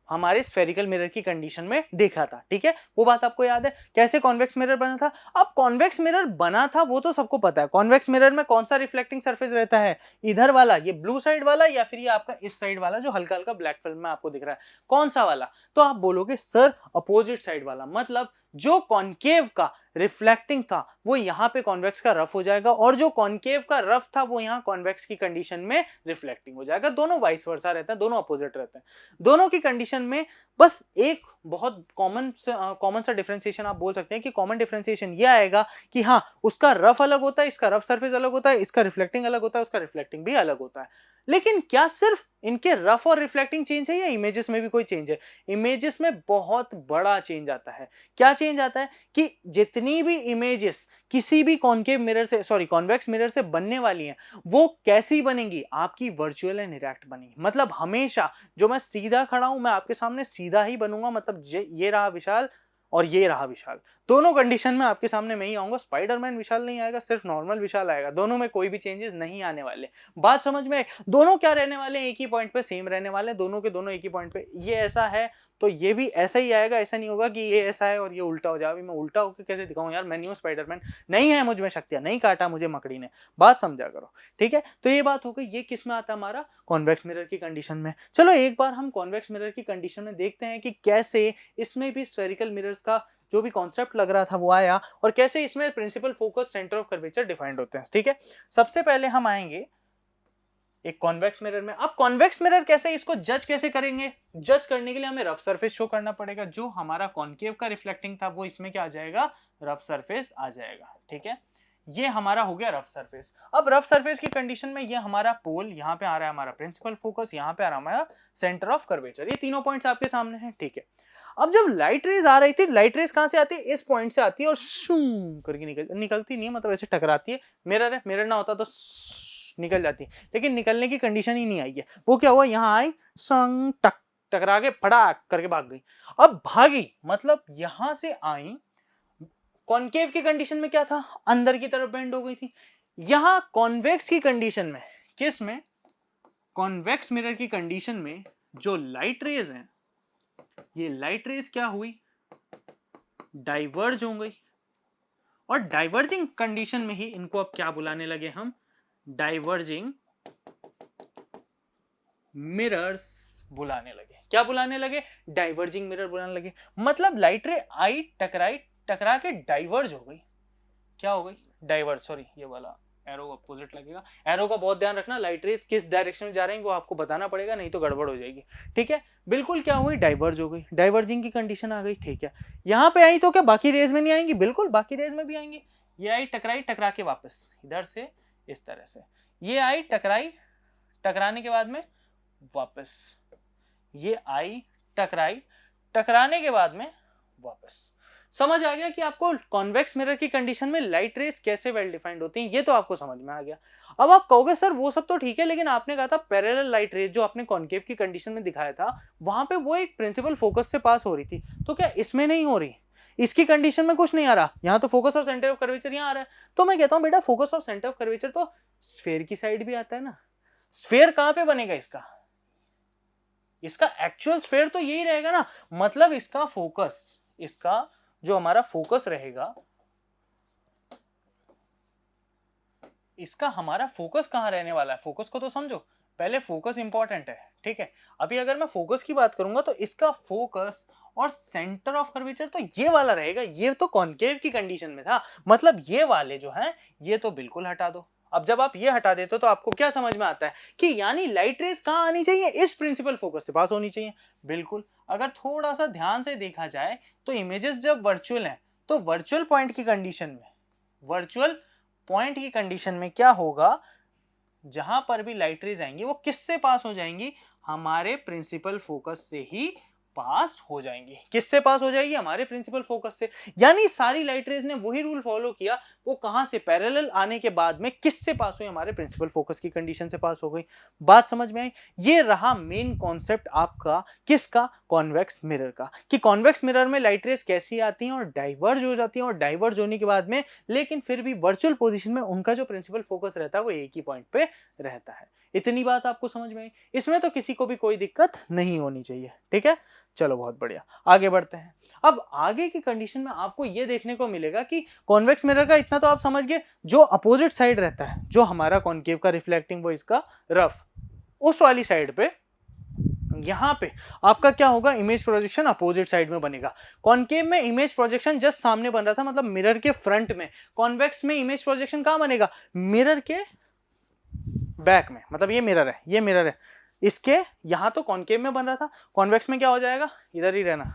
हमारे स्फेरिकल मिरर की कंडीशन में देखा था। ठीक है, वो बात आपको याद है कैसे कॉन्वेक्स मिरर बना था। अब कॉन्वेक्स मिरर बना था वो तो सबको पता है, कॉन्वेक्स मिरर में कौन सा रिफ्लेक्टिंग सरफेस रहता है, इधर वाला, ये ब्लू साइड वाला, या फिर ये आपका इस साइड वाला जो हल्का हल्का ब्लैक फिल्म में आपको दिख रहा है, कौन सा वाला। तो आप बोलोगे सर अपोजिट साइड वाला, मतलब जो कॉनकेव का रिफ्लेक्टिंग था वो यहां पे कॉन्वेक्स का रफ हो जाएगा, और जो कॉनकेव का रफ था वो यहां कॉन्वेक्स की कंडीशन में रिफ्लेक्टिंग हो जाएगा। दोनों वाइस वर्सा रहता है, दोनों अपोजिट रहते हैं। दोनों की कंडीशन में बस एक बहुत कॉमन सा डिफरेंशिएशन आप बोल सकते हैं कि कॉमन डिफरेंशिएशन ये आएगा कि हाँ, उसका रफ अलग होता है, इसका रफ सरफेस अलग होता है, इसका रिफ्लेक्टिंग अलग होता है, उसका रिफ्लेक्टिंग भी अलग होता है। लेकिन क्या सिर्फ इनके रफ और रिफ्लेक्टिंग चेंज है, या इमेजेस में भी कोई चेंज है? इमेजेस में बहुत बड़ा चेंज आता है। क्या चेंज आता है कि जितनी भी इमेजेस किसी भी कॉनकेव मिरर से, सॉरी कॉन्वेक्स मिरर से बनने वाली हैं, वो कैसी बनेंगी, आपकी वर्चुअल एंड इरेक्ट बनेंगी। मतलब हमेशा जो मैं सीधा खड़ा हूं, मैं आपके सामने सीधा ही बनूंगा, मतलब ये रहा विशाल और ये रहा विशाल, दोनों कंडीशन में आपके सामने मैं ही आऊंगा। स्पाइडरमैन विशाल नहीं आएगा, सिर्फ नॉर्मल विशाल आएगा, दोनों में कोई भी चेंजेस नहीं आने वाले। बात समझ में, दोनों क्या रहने वाले हैं, एक ही पॉइंट पे सेम रहने वाले, दोनों के दोनों एक ही पॉइंट पे। ये ऐसा है तो ये भी ऐसा ही आएगा, ऐसा नहीं होगा कि ये ऐसा है और ये उल्टा हो जाए। अभी मैं उल्टा होकर कैसे दिखाऊं यार, मैं नहीं हूं स्पाइडरमैन, नहीं है मुझ में शक्तियां, नहीं काटा मुझे मकड़ी ने, बात समझा करो। ठीक है, तो ये बात हो गई, ये किस में आता है, हमारा कॉन्वेक्स मिरर की कंडीशन में। चलो एक बार हम कॉन्वेक्स मिरर की कंडीशन में देखते हैं कि कैसे इसमें भी स्फेरिकल मिरर्स का जो भी कॉन्सेप्ट लग रहा था वो आया, और कैसे इसमें principal focus centre of curvature defined होते हैं। ठीक है, सबसे पहले हम आएंगे एक कॉन्वेक्स मिरर में। अब कॉन्वेक्स मिरर कैसे, इसको जज कैसे करेंगे, जज करने के लिए हमें रफ सरफेस शो करना पड़ेगा। जो हमारा कॉनकेव का रिफ्लेक्टिंग था वो इसमें क्या आ जाएगा, रफ सरफेस आ जाएगा। ठीक है, ये हमारा हो गया रफ सरफेस। अब रफ सरफेस की कंडीशन में ये हमारा पोल, यहाँ पे आ रहा है हमारा प्रिंसिपल फोकस, यहाँ पे आ रहा है हमारा सेंटर ऑफ कर्वेचर, ये तीनों पॉइंट्स आपके सामने हैं। ठीक है, अब जब लाइट रेज आ रही थी, लाइट रेज कहां से आती है, इस पॉइंट से आती है और शू करके निकलती नहीं है, मतलब ऐसे टकराती है। मिरर है, मिरर ना होता तो निकल जाती, लेकिन निकलने की कंडीशन ही नहीं आई है। वो क्या हुआ, यहाँ आई संग टक टकरा के फटाक करके भाग गई। अब भागी मतलब यहां से आई, कॉनकेव की कंडीशन में क्या था, अंदर की तरफ बेंड हो गई थी। यहां कॉन्वेक्स की कंडीशन में, किस में, कॉन्वेक्स मिरर की कंडीशन में जो लाइट रेज हैं, ये लाइट रेज क्या हुई, डाइवर्ज हो गई। और डाइवर्जिंग कंडीशन में ही इनको अब क्या बुलाने लगे हम, डाइवर्जिंग मिरर्स बुलाने लगे। क्या बुलाने लगे, डाइवर्जिंग मिरर बुलाने लगे। मतलब लाइट रे आई, टकराई, टकरा के डाइवर्ज हो गई। क्या हो गई, डाइवर्ज। सॉरी, ये वाला एरो अपोजिट लगेगा। एरो का बहुत ध्यान रखना, लाइट रेज किस डायरेक्शन में जा रहे हैं वो आपको बताना पड़ेगा, नहीं तो गड़बड़ हो जाएगी। ठीक है, बिल्कुल क्या हुई, डाइवर्ज हो गई, डाइवर्जिंग की कंडीशन आ गई। ठीक है, यहां पे आई तो क्या बाकी रेज में नहीं आएंगी, बिल्कुल बाकी रेज में भी आएंगी। ये आई, टकराई, टकरा के वापस इधर से इस तरह से, ये आई, टकराई, टकराने के बाद में वापस, ये आई, टकराई, टकराने के बाद में वापस। समझ आ गया कि आपको कॉन्वेक्स मिरर की कंडीशन में लाइट रेज कैसे वेल डिफाइंड होती हैं, ये तो आपको समझ में आ गया। अब आप कहोगे सर वो सब तो ठीक है, लेकिन आपने कहा था पैरेलल लाइट रेज जो आपने कॉन्केव की कंडीशन में दिखाया था, वहां पे वो एक प्रिंसिपल फोकस से पास हो रही थी, तो क्या इसमें नहीं हो रही, इसकी कंडीशन में कुछ नहीं आ रहा, यहाँ तो focus of centre of curvature यहाँ आ रहा है। तो मैं कहता हूँ बेटा focus of centre of curvature तो स्फेयर की साइड भी आता है ना। स्फेयर कहां पे बनेगा, इसका एक्चुअल स्फेयर तो यही रहेगा ना। मतलब इसका फोकस, इसका जो हमारा फोकस रहेगा, इसका हमारा फोकस कहां रहने वाला है, फोकस को तो समझो पहले, फोकस इंपॉर्टेंट है। ठीक है, अभी अगर मैं फोकस की बात करूंगा तो इसका फोकस और सेंटर ऑफ कर्वेचर तो ये वाला रहेगा। ये तो कॉन्केव की कंडीशन में था, मतलब ये वाले जो हैं ये तो बिल्कुल हटा दो। अब जब आप ये हटा देते हो तो आपको क्या समझ में आता है कि यानी लाइट रेज कहां आनी चाहिए, इस प्रिंसिपल फोकस से पास होनी चाहिए। बिल्कुल, अगर थोड़ा सा ध्यान से देखा जाए तो इमेजेस जब वर्चुअल हैं तो वर्चुअल पॉइंट की कंडीशन में, वर्चुअल पॉइंट की कंडीशन में क्या होगा, जहां पर भी लाइट रेज आएंगी वो किससे पास हो जाएंगी, हमारे प्रिंसिपल फोकस से ही पास हो जाएंगी। किससे पास हो जाएगी, हमारे प्रिंसिपल फोकस से। यानी सारी लाइट रेज ने वही रूल फॉलो किया, वो कहां से, पैरेलल आने के बाद में किससे पास हुई, हमारे प्रिंसिपल फोकस की कंडीशन से पास हो गई। बात समझ में आई। ये रहा मेन कॉन्सेप्ट आपका, किसका, कॉन्वेक्स मिरर का, कि कॉन्वेक्स मिरर में लाइट रेज कैसी आती हैं और डाइवर्ज हो जाती हैं, और डाइवर्ज होने के बाद में लेकिन फिर भी वर्चुअल पोजीशन में उनका जो प्रिंसिपल फोकस रहता है वो एक ही पॉइंट पे रहता है। इतनी बात आपको समझ में आई, इसमें तो किसी को भी कोई दिक्कत नहीं होनी चाहिए। ठीक है, चलो बहुत बढ़िया, आगे बढ़ते हैं। अब आगे की कंडीशन में आपको यह देखने को मिलेगा कि कॉन्वेक्स मिरर का इतना तो आप समझ गए, जो अपोजिट साइड रहता है, जो हमारा कॉन्केव का रिफ्लेक्टिंग वो इसका रफ, उस वाली साइड पे यहां पे आपका क्या होगा, इमेज प्रोजेक्शन अपोजिट साइड में बनेगा। कॉन्केव में इमेज प्रोजेक्शन जस्ट सामने बन रहा था, मतलब मिरर के फ्रंट में। कॉन्वेक्स में इमेज प्रोजेक्शन कहां बनेगा, मिरर के बैक में। मतलब ये मिरर है, ये मिरर है, इसके यहां तो कॉन्केव में बन रहा था, कॉन्वेक्स में क्या हो जाएगा, इधर ही रहना,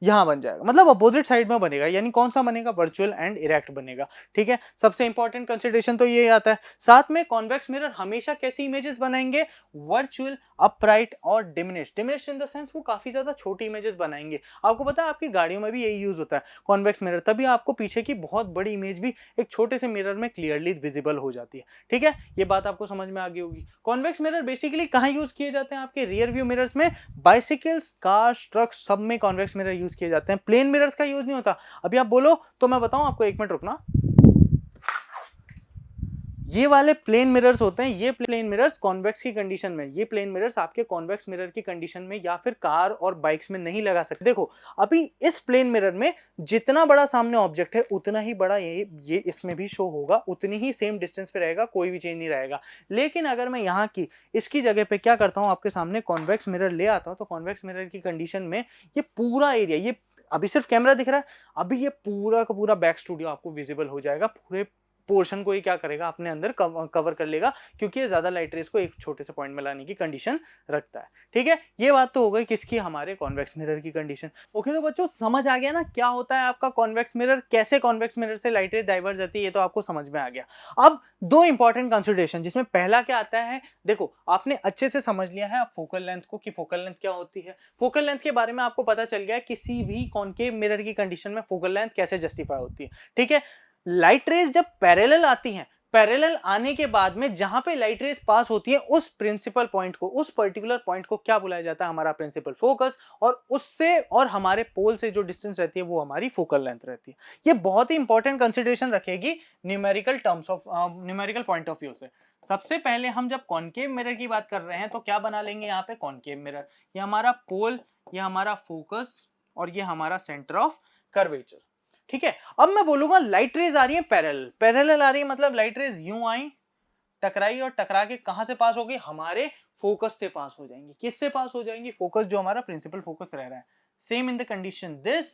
यहां बन जाएगा, मतलब अपोजिट साइड में बनेगा। यानी कौन सा बनेगा, वर्चुअल एंड इरेक्ट बनेगा। ठीक है, सबसे इंपॉर्टेंट कंसीडरेशन तो ये आता है। साथ में कॉन्वेक्स मिरर हमेशा कैसी इमेजेस बनाएंगे, वर्चुअल, अपराइट और diminish. Diminish in the sense वो काफी ज्यादा छोटी इमेजेस बनाएंगे। आपको पता है आपकी गाड़ियों में भी यही यूज होता है, कॉन्वेक्स मिरर, तभी आपको पीछे की बहुत बड़ी इमेज भी एक छोटे से मिरर में क्लियरली विजिबल हो जाती है। ठीक है, ये बात आपको समझ में आ गई होगी। कॉन्वेक्स मिरर बेसिकली कहां यूज किए जाते हैं, आपके रियर व्यू मिरर्स में, बाइसिकल्स, कार्स, ट्रक्स, सब में कॉन्वेक्स मिरर यूज किए जाते हैं। प्लेन मिरर्स का यूज नहीं होता। अभी आप बोलो तो मैं बताऊं आपको, एक मिनट रुकना। ये वाले प्लेन मिरर्स होते हैं, ये प्लेन मिरर्स कॉन्वेक्स की कंडीशन में, ये प्लेन मिरर्स आपके कॉन्वेक्स मिरर की कंडीशन में या फिर कार और बाइक्स में नहीं लगा सकते। देखो अभी इस प्लेन मिरर में जितना बड़ा सामने ऑब्जेक्ट है उतना ही बड़ा ये इसमें भी शो होगा, उतनी ही सेम डिस्टेंस पे रहेगा, कोई भी चेंज नहीं रहेगा। लेकिन अगर मैं यहाँ की इसकी जगह पे क्या करता हूँ, आपके सामने कॉन्वेक्स मिरर ले आता हूँ, तो कॉन्वेक्स मिरर की कंडीशन में ये पूरा एरिया, ये अभी सिर्फ कैमरा दिख रहा है, अभी ये पूरा का पूरा बैक स्टूडियो आपको विजिबल हो जाएगा, पूरे पोर्शन को ही क्या करेगा, अपने अंदर कवर कर लेगा, क्योंकि ये ज्यादा लाइट रेस को एक छोटे से पॉइंट में लाने की कंडीशन रखता है। ठीक है, ये बात तो हो गई किसकी, हमारे कॉन्वेक्स मिरर की कंडीशन। ओके, तो बच्चों समझ आ गया ना क्या होता है आपका कॉन्वेक्स मिरर, कैसे कॉन्वेक्स मिरर से लाइट रेस डाइवर्ज होती है, ये तो आपको समझ में आ गया। अब दो इंपॉर्टेंट कंसिडरेशन, जिसमें पहला क्या आता है, देखो आपने अच्छे से समझ लिया है फोकल लेंथ को, कि फोकल लेंथ क्या होती है। फोकल लेंथ के बारे में आपको पता चल गया है किसी भी कॉन्केव मिरर की कंडीशन में फोकल लेंथ कैसे जस्टिफाई होती है। ठीक है, लाइट रेज जब पैरेलल आती हैं पैरेलल आने के बाद में जहां पे लाइट रेज पास होती है उस प्रिंसिपल पॉइंट को, उस पर्टिकुलर पॉइंट को क्या बुलाया जाता है? हमारा प्रिंसिपल फोकस। और उससे और हमारे पोल से जो डिस्टेंस रहती है वो हमारी फोकल लेंथ रहती है। ये बहुत ही इंपॉर्टेंट कंसिडरेशन रखेगी numerical terms of, numerical point of view से। सबसे पहले हम जब कॉनकेव मिरर की बात कर रहे हैं तो क्या बना लेंगे यहाँ पे? Concave mirror. ये हमारा पोल, ये हमारा फोकस और ये हमारा सेंटर ऑफ कर्वेचर। ठीक है, अब मैं बोलूंगा लाइट रेज आ रही है पैरेलल। पैरेलल आ रही है मतलब लाइट रेज यूं आई, टकराई और टकरा के कहां से पास होगी? हमारे फोकस से पास हो जाएंगी। किससे पास हो जाएंगी? फोकस, जो हमारा प्रिंसिपल फोकस रह रहा है। Same in the condition this,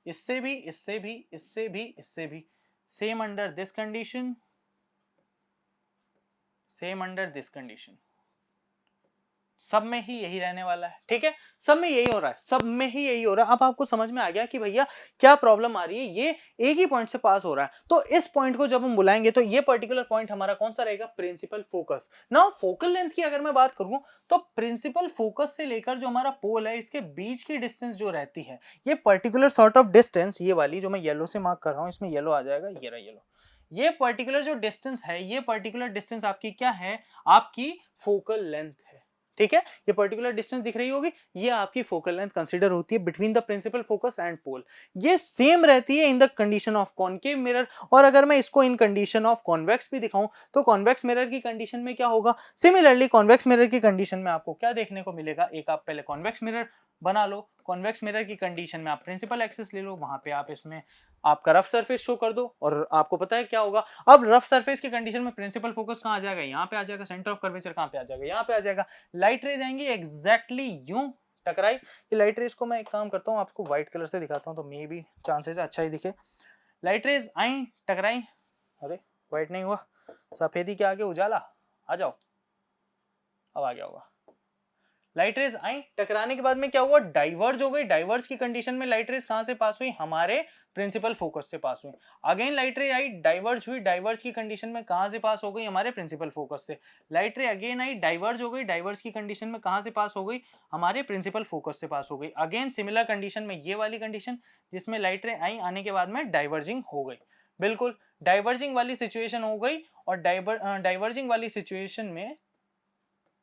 इससे भी, इससे भी, इससे भी, इससे भी, same under this condition, same under this condition. सब में ही यही रहने वाला है। ठीक है, सब में यही हो रहा है, सब में ही यही हो रहा है। अब आपको समझ में आ गया कि भैया क्या प्रॉब्लम आ रही है। ये एक ही पॉइंट से पास हो रहा है, तो इस पॉइंट को जब हम बुलाएंगे तो ये पर्टिकुलर पॉइंट हमारा कौन सा रहेगा? Principal focus. Now focal length की अगर मैं बात करूं तो प्रिंसिपल फोकस से लेकर जो हमारा पोल है इसके बीच की डिस्टेंस जो रहती है, ये पर्टिकुलर सॉर्ट ऑफ डिस्टेंस, ये वाली जो मैं येलो से मार्क कर रहा हूं, इसमें येलो आ जाएगा, ये रहा येलो। ये पर्टिकुलर जो डिस्टेंस है, ये पर्टिकुलर डिस्टेंस आपकी क्या है? आपकी फोकल लेंथ है। ठीक है, ये पर्टिकुलर डिस्टेंस दिख रही होगी, ये आपकी फोकल लेंथ कंसीडर होती है between the principal focus and pole. ये सेम रहती है in the condition of concave mirror. और अगर मैं इसको इन कंडीशन ऑफ कॉन्वेक्स भी दिखाऊं तो कॉन्वेक्स मिरर की कंडीशन में क्या होगा? सिमिलरली कॉन्वेक्स मिरर की कंडीशन में आपको क्या देखने को मिलेगा? एक आप पहले कॉन्वेक्स मिरर बना लो। कॉन्वेक्स मिरर की कंडीशन में आप प्रिंसिपल एक्सिस ले लो, वहां पे आप इसमें आपका रफ सरफेस शो कर दो और आपको पता है क्या होगा। अब रफ सरफेस की कंडीशन में प्रिंसिपल फोकस कहां आ जाएगा? यहाँ पे आ जाएगा। सेंटर ऑफ कर्वेचर कहां पे आ जाएगा? यहाँ पे आ जाएगा। लाइट रेज आएंगी एग्जैक्टली यूं टकराई। ये लाइट रेज को मैं एक काम करता हूँ, आपको व्हाइट कलर से दिखाता हूँ तो मे भी चांसेस अच्छा ही दिखे। लाइट रेज आई, टकराई, अरे व्हाइट नहीं हुआ, सफेदी के आगे उजाला, आ जाओ, अब आ गया होगा। लाइट रेज आई, टकराने के बाद में क्या हुआ? डाइवर्ज हो गई। डाइवर्ज की कंडीशन में लाइट रेज कहां से पास हुई? हमारे प्रिंसिपल फोकस से पास हुई। अगेन लाइट रे आई, डाइवर्ज हुई। डाइवर्ज की कंडीशन में कहां से पास हो गई? हमारे प्रिंसिपल फोकस से। लाइट रे अगेन आई, डाइवर्ज हो गई। डाइवर्ज की कंडीशन में कहां से पास हो गई? हमारे प्रिंसिपल फोकस से पास हो गई। अगेन सिमिलर कंडीशन में ये वाली कंडीशन जिसमें लाइट रे आई आने के बाद में डाइवर्जिंग हो गई। बिल्कुल डाइवर्जिंग वाली सिचुएशन हो गई। और डाइवर्जिंग वाली सिचुएशन में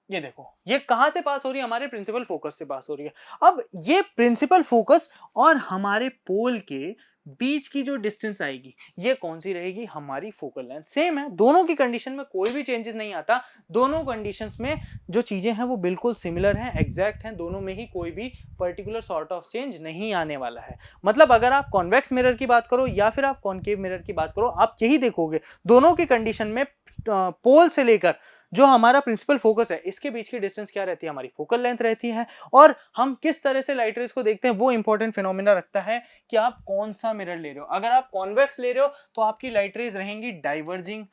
ये देखो, ये कहां से पास हो रही है? हमारे प्रिंसिपल फोकस से पास हो रही है। अब ये प्रिंसिपल फोकस और हमारे पोल के बीच की जो डिस्टेंस आएगी ये कौन सी रहेगी? हमारी फोकल लेंथ। सेम है, दोनों की कंडीशन में कोई भी चेंजेस नहीं आता। दोनों कंडीशंस में जो चीजें हैं वो बिल्कुल सिमिलर हैं, एग्जैक्ट हैं। दोनों में ही कोई भी पर्टिकुलर सॉर्ट ऑफ चेंज नहीं आने वाला है। मतलब अगर आप कॉन्वेक्स मिरर की बात करो या फिर आप कॉनकेव मिरर की बात करो, आप यही देखोगे दोनों की कंडीशन में पोल से लेकर जो हमारा प्रिंसिपल फोकस है इसके बीच की डिस्टेंस क्या रहती है? हमारी फोकल लेंथ रहती है। और हम किस तरह से लाइट रेज को देखते हैं वो इंपॉर्टेंट फिनोमिना रखता है कि आप कौन सा मिरर ले रहे हो। अगर आप कॉन्वेक्स ले रहे हो तो आपकी लाइट रेज रहेंगी डाइवर्जिंग।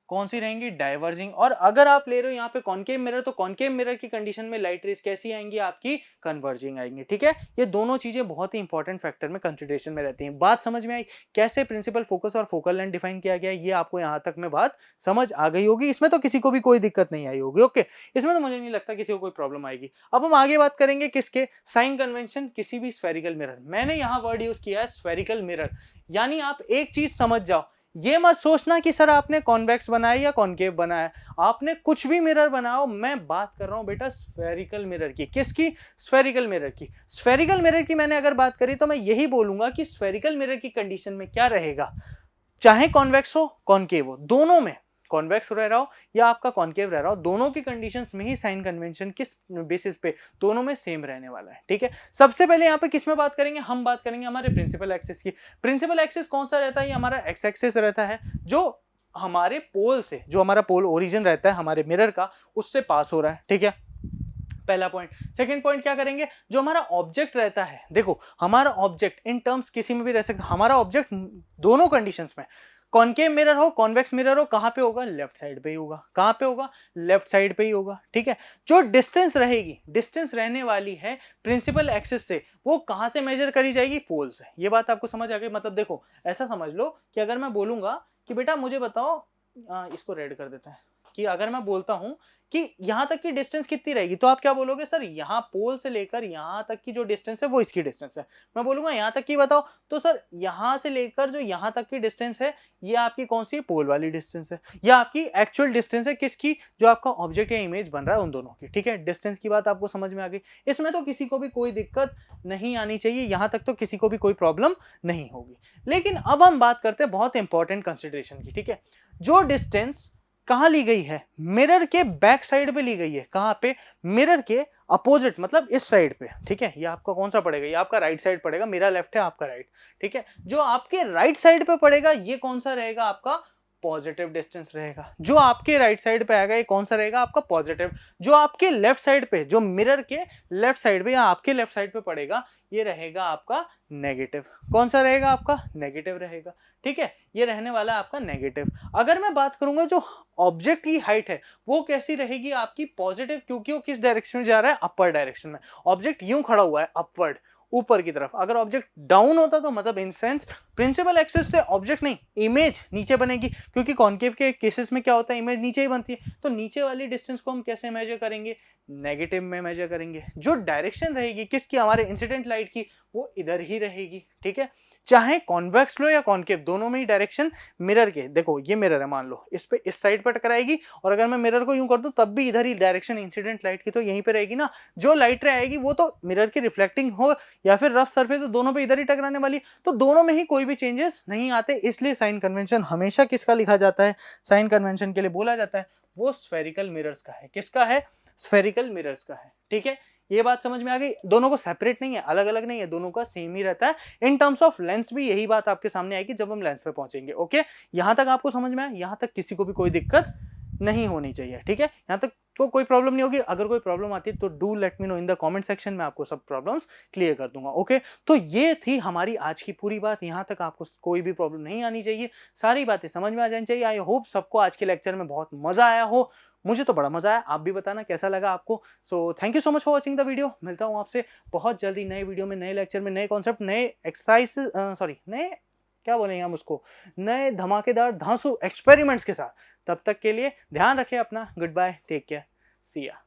कौन सी रहेंगी? डाइवर्जिंग। और अगर आप ले रहे हो यहाँ पे कॉनकेव मिरर तो कॉनकेव मिरर की कंडीशन में लाइट रेज कैसी आएंगी? आपकी कन्वर्जिंग आएंगी। ठीक है, ये दोनों चीजें बहुत ही इंपॉर्टेंट फैक्टर में कंसिडरेशन में रहती हैं। बात समझ में आई कैसे प्रिंसिपल फोकस और फोकल लेंथ डिफाइन किया गया है? ये आपको यहाँ तक में बात समझ आ गई होगी। इसमें तो किसी को भी कोई दिक्कत नहीं आई होगी। ओके, इसमें तो मुझे नहीं लगता किसी को कोई प्रॉब्लम आएगी। अब हम आगे बात करेंगे किसके? साइन कन्वेंशन किसी भी स्फेरिकल मिरर। मैंने यहाँ वर्ड यूज किया है स्फेरिकल मिरर। यानी आप एक चीज समझ जाओ, ये मत सोचना कि सर आपने कॉन्वेक्स बनाया या कॉनकेव बनाया, आपने कुछ भी मिरर बनाओ। मैं बात कर रहा हूं बेटा स्फेरिकल मिरर की। किसकी? स्फेरिकल मिरर की। स्फेरिकल मिरर की मैंने अगर बात करी तो मैं यही बोलूंगा कि स्फेरिकल मिरर की कंडीशन में क्या रहेगा, चाहे कॉन्वेक्स हो कॉनकेव हो, दोनों में कॉन्वेक्स रह रहा हो या आपका कॉनकेव रह रहा हो, दोनों की कंडीशंस में ही साइन कन्वेंशन किस बेसिस पे? दोनों में सेम रहने वाला है। ठीक है, सबसे पहले यहाँ पे किस में बात करेंगे? हम बात करेंगे हमारे प्रिंसिपल एक्सिस की। प्रिंसिपल एक्सिस कौन सा रहता है? ये हमारा एक्स एक्सिस रहता है जो हमारे पोल से, जो हमारा पोल ओरिजिन रहता है हमारे मिरर का, उससे पास हो रहा है। ठीक है, पहला पॉइंट। सेकंड पॉइंट क्या करेंगे? जो हमारा ऑब्जेक्ट रहता है, देखो हमारा ऑब्जेक्ट इन टर्म्स किसी में भी रह सकता है। हमारा ऑब्जेक्ट दोनों कंडीशंस में, कॉनकेव मिरर हो कॉन्वेक्स मिरर हो, कहां पे होगा? लेफ्ट साइड पे ही होगा। कहां पे होगा? लेफ्ट साइड पे ही होगा। ठीक है, जो डिस्टेंस रहेगी, डिस्टेंस रहने वाली है प्रिंसिपल एक्सिस से, वो कहां से मेजर करी जाएगी? पोल से। ये बात आपको समझ आ गई? मतलब देखो ऐसा समझ लो कि अगर मैं बोलूंगा कि बेटा मुझे बताओ, इसको रेड कर देते हैं, कि अगर मैं बोलता हूं कि यहां तक की डिस्टेंस कितनी रहेगी, तो आप क्या बोलोगे सर यहां पोल से लेकर यहां तक की जो डिस्टेंस है वो इसकी डिस्टेंस है। मैं बोलूंगा यहां तक की बताओ, तो सर यहां से लेकर जो यहां तक की डिस्टेंस है ये आपकी कौन सी पोल वाली डिस्टेंस है, या आपकी एक्चुअल डिस्टेंस है किसकी, जो आपका ऑब्जेक्ट या इमेज बन रहा है उन दोनों की। ठीक है, डिस्टेंस की बात आपको समझ में आ गई, इसमें तो किसी को भी कोई दिक्कत नहीं आनी चाहिए, यहां तक तो किसी को भी कोई प्रॉब्लम नहीं होगी। लेकिन अब हम बात करते हैं बहुत इंपॉर्टेंट कंसिडरेशन की। ठीक है, जो डिस्टेंस कहां ली गई है, मिरर के बैक साइड पे ली गई है, कहां पे, मिरर के अपोजिट, मतलब इस साइड पे। ठीक है, ये आपका कौन सा पड़ेगा, ये आपका राइट साइड पड़ेगा, मेरा लेफ्ट है आपका राइट। ठीक है, जो आपके राइट साइड पे पड़ेगा ये कौन सा रहेगा, आपका पॉजिटिव डिस्टेंस रहेगा। जो आपके राइट साइड पे आएगा ये कौन सा रहेगा, आपका पॉजिटिव। जो आपके लेफ्ट साइड पे, जो मिरर के लेफ्ट साइड पे या आपके लेफ्ट साइड पे पड़ेगा ये रहेगा आपका नेगेटिव। कौन सा रहेगा, आपका नेगेटिव रहेगा। ठीक है, ये रहने वाला है आपका नेगेटिव। अगर मैं बात करूंगा जो ऑब्जेक्ट की हाइट है वो कैसी रहेगी आपकी पॉजिटिव, क्योंकि वो किस डायरेक्शन में जा रहा है, अपर डायरेक्शन में। ऑब्जेक्ट यूं खड़ा हुआ है अपवर्ड, ऊपर की तरफ। अगर ऑब्जेक्ट डाउन होता तो मतलब इन सेंस प्रिंसिपल एक्सिस से ऑब्जेक्ट नहीं, इमेज नीचे बनेगी, क्योंकि कॉन्केव के केसेस में क्या होता है, इमेज नीचे ही बनती है। तो नीचे वाली डिस्टेंस को हम कैसे मेजर करेंगे, नेगेटिव में मेजर करेंगे। जो डायरेक्शन रहेगी किसकी, हमारे इंसिडेंट लाइट की, वो इधर ही रहेगी। ठीक है, चाहे कॉन्वेक्स लो या कॉन्केव, दोनों में ही डायरेक्शन मिरर के, देखो ये मिरर है मान लो, इस पे इस साइड पर टकराएगी, और अगर मैं मिरर को यूं कर दूं तब भी इधर ही डायरेक्शन इंसिडेंट लाइट की तो यहीं पे रहेगी ना। जो लाइट रे आएगी वो तो मिरर की रिफ्लेक्टिंग हो या फिर रफ सरफेस, तो दोनों पे इधर ही टकराने वाली, तो दोनों में ही कोई भी चेंजेस नहीं आते। इसलिए साइन कन्वेंशन हमेशा किसका लिखा जाता है, साइन कन्वेंशन के लिए बोला जाता है वो स्फेरिकल मिरर्स का है। किसका है, स्फेरिकल मिरर्स का है। ठीक है, ये बात समझ में आ गई। दोनों को सेपरेट नहीं है, अलग अलग नहीं है, दोनों का सेम ही रहता है। इन टर्म्स ऑफ लेंस भी यही बात आपके सामने आएगी जब हम लेंस पे पहुंचेंगे। ओके, यहां तक आपको समझ में आया, यहां तक किसी को भी कोई दिक्कत नहीं होनी चाहिए। ठीक है, यहां तक तो कोई प्रॉब्लम नहीं होगी। अगर कोई प्रॉब्लम आती है तो do let me know in the comment section में, आपको सब प्रॉब्लम्स क्लियर कर दूंगा। ओके, तो ये थी हमारी आज की पूरी बात। यहां तक आपको कोई भी प्रॉब्लम नहीं आनी चाहिए, सारी बातें समझ में आ जानी चाहिए। आई होप सबको आज के लेक्चर में बहुत मजा आया हो, मुझे तो बड़ा मजा आया। आप भी बताना कैसा लगा आपको। So thank you so much for watching the video. मिलता हूं आपसे बहुत जल्दी नए वीडियो में, नए लेक्चर में, नए कॉन्सेप्ट, नए एक्सरसाइज, सॉरी नए क्या बोलेंगे हम उसको, नए धमाकेदार धांसू एक्सपेरिमेंट्स के साथ। तब तक के लिए ध्यान रखें अपना। गुड बाय, टेक केयर, सी या।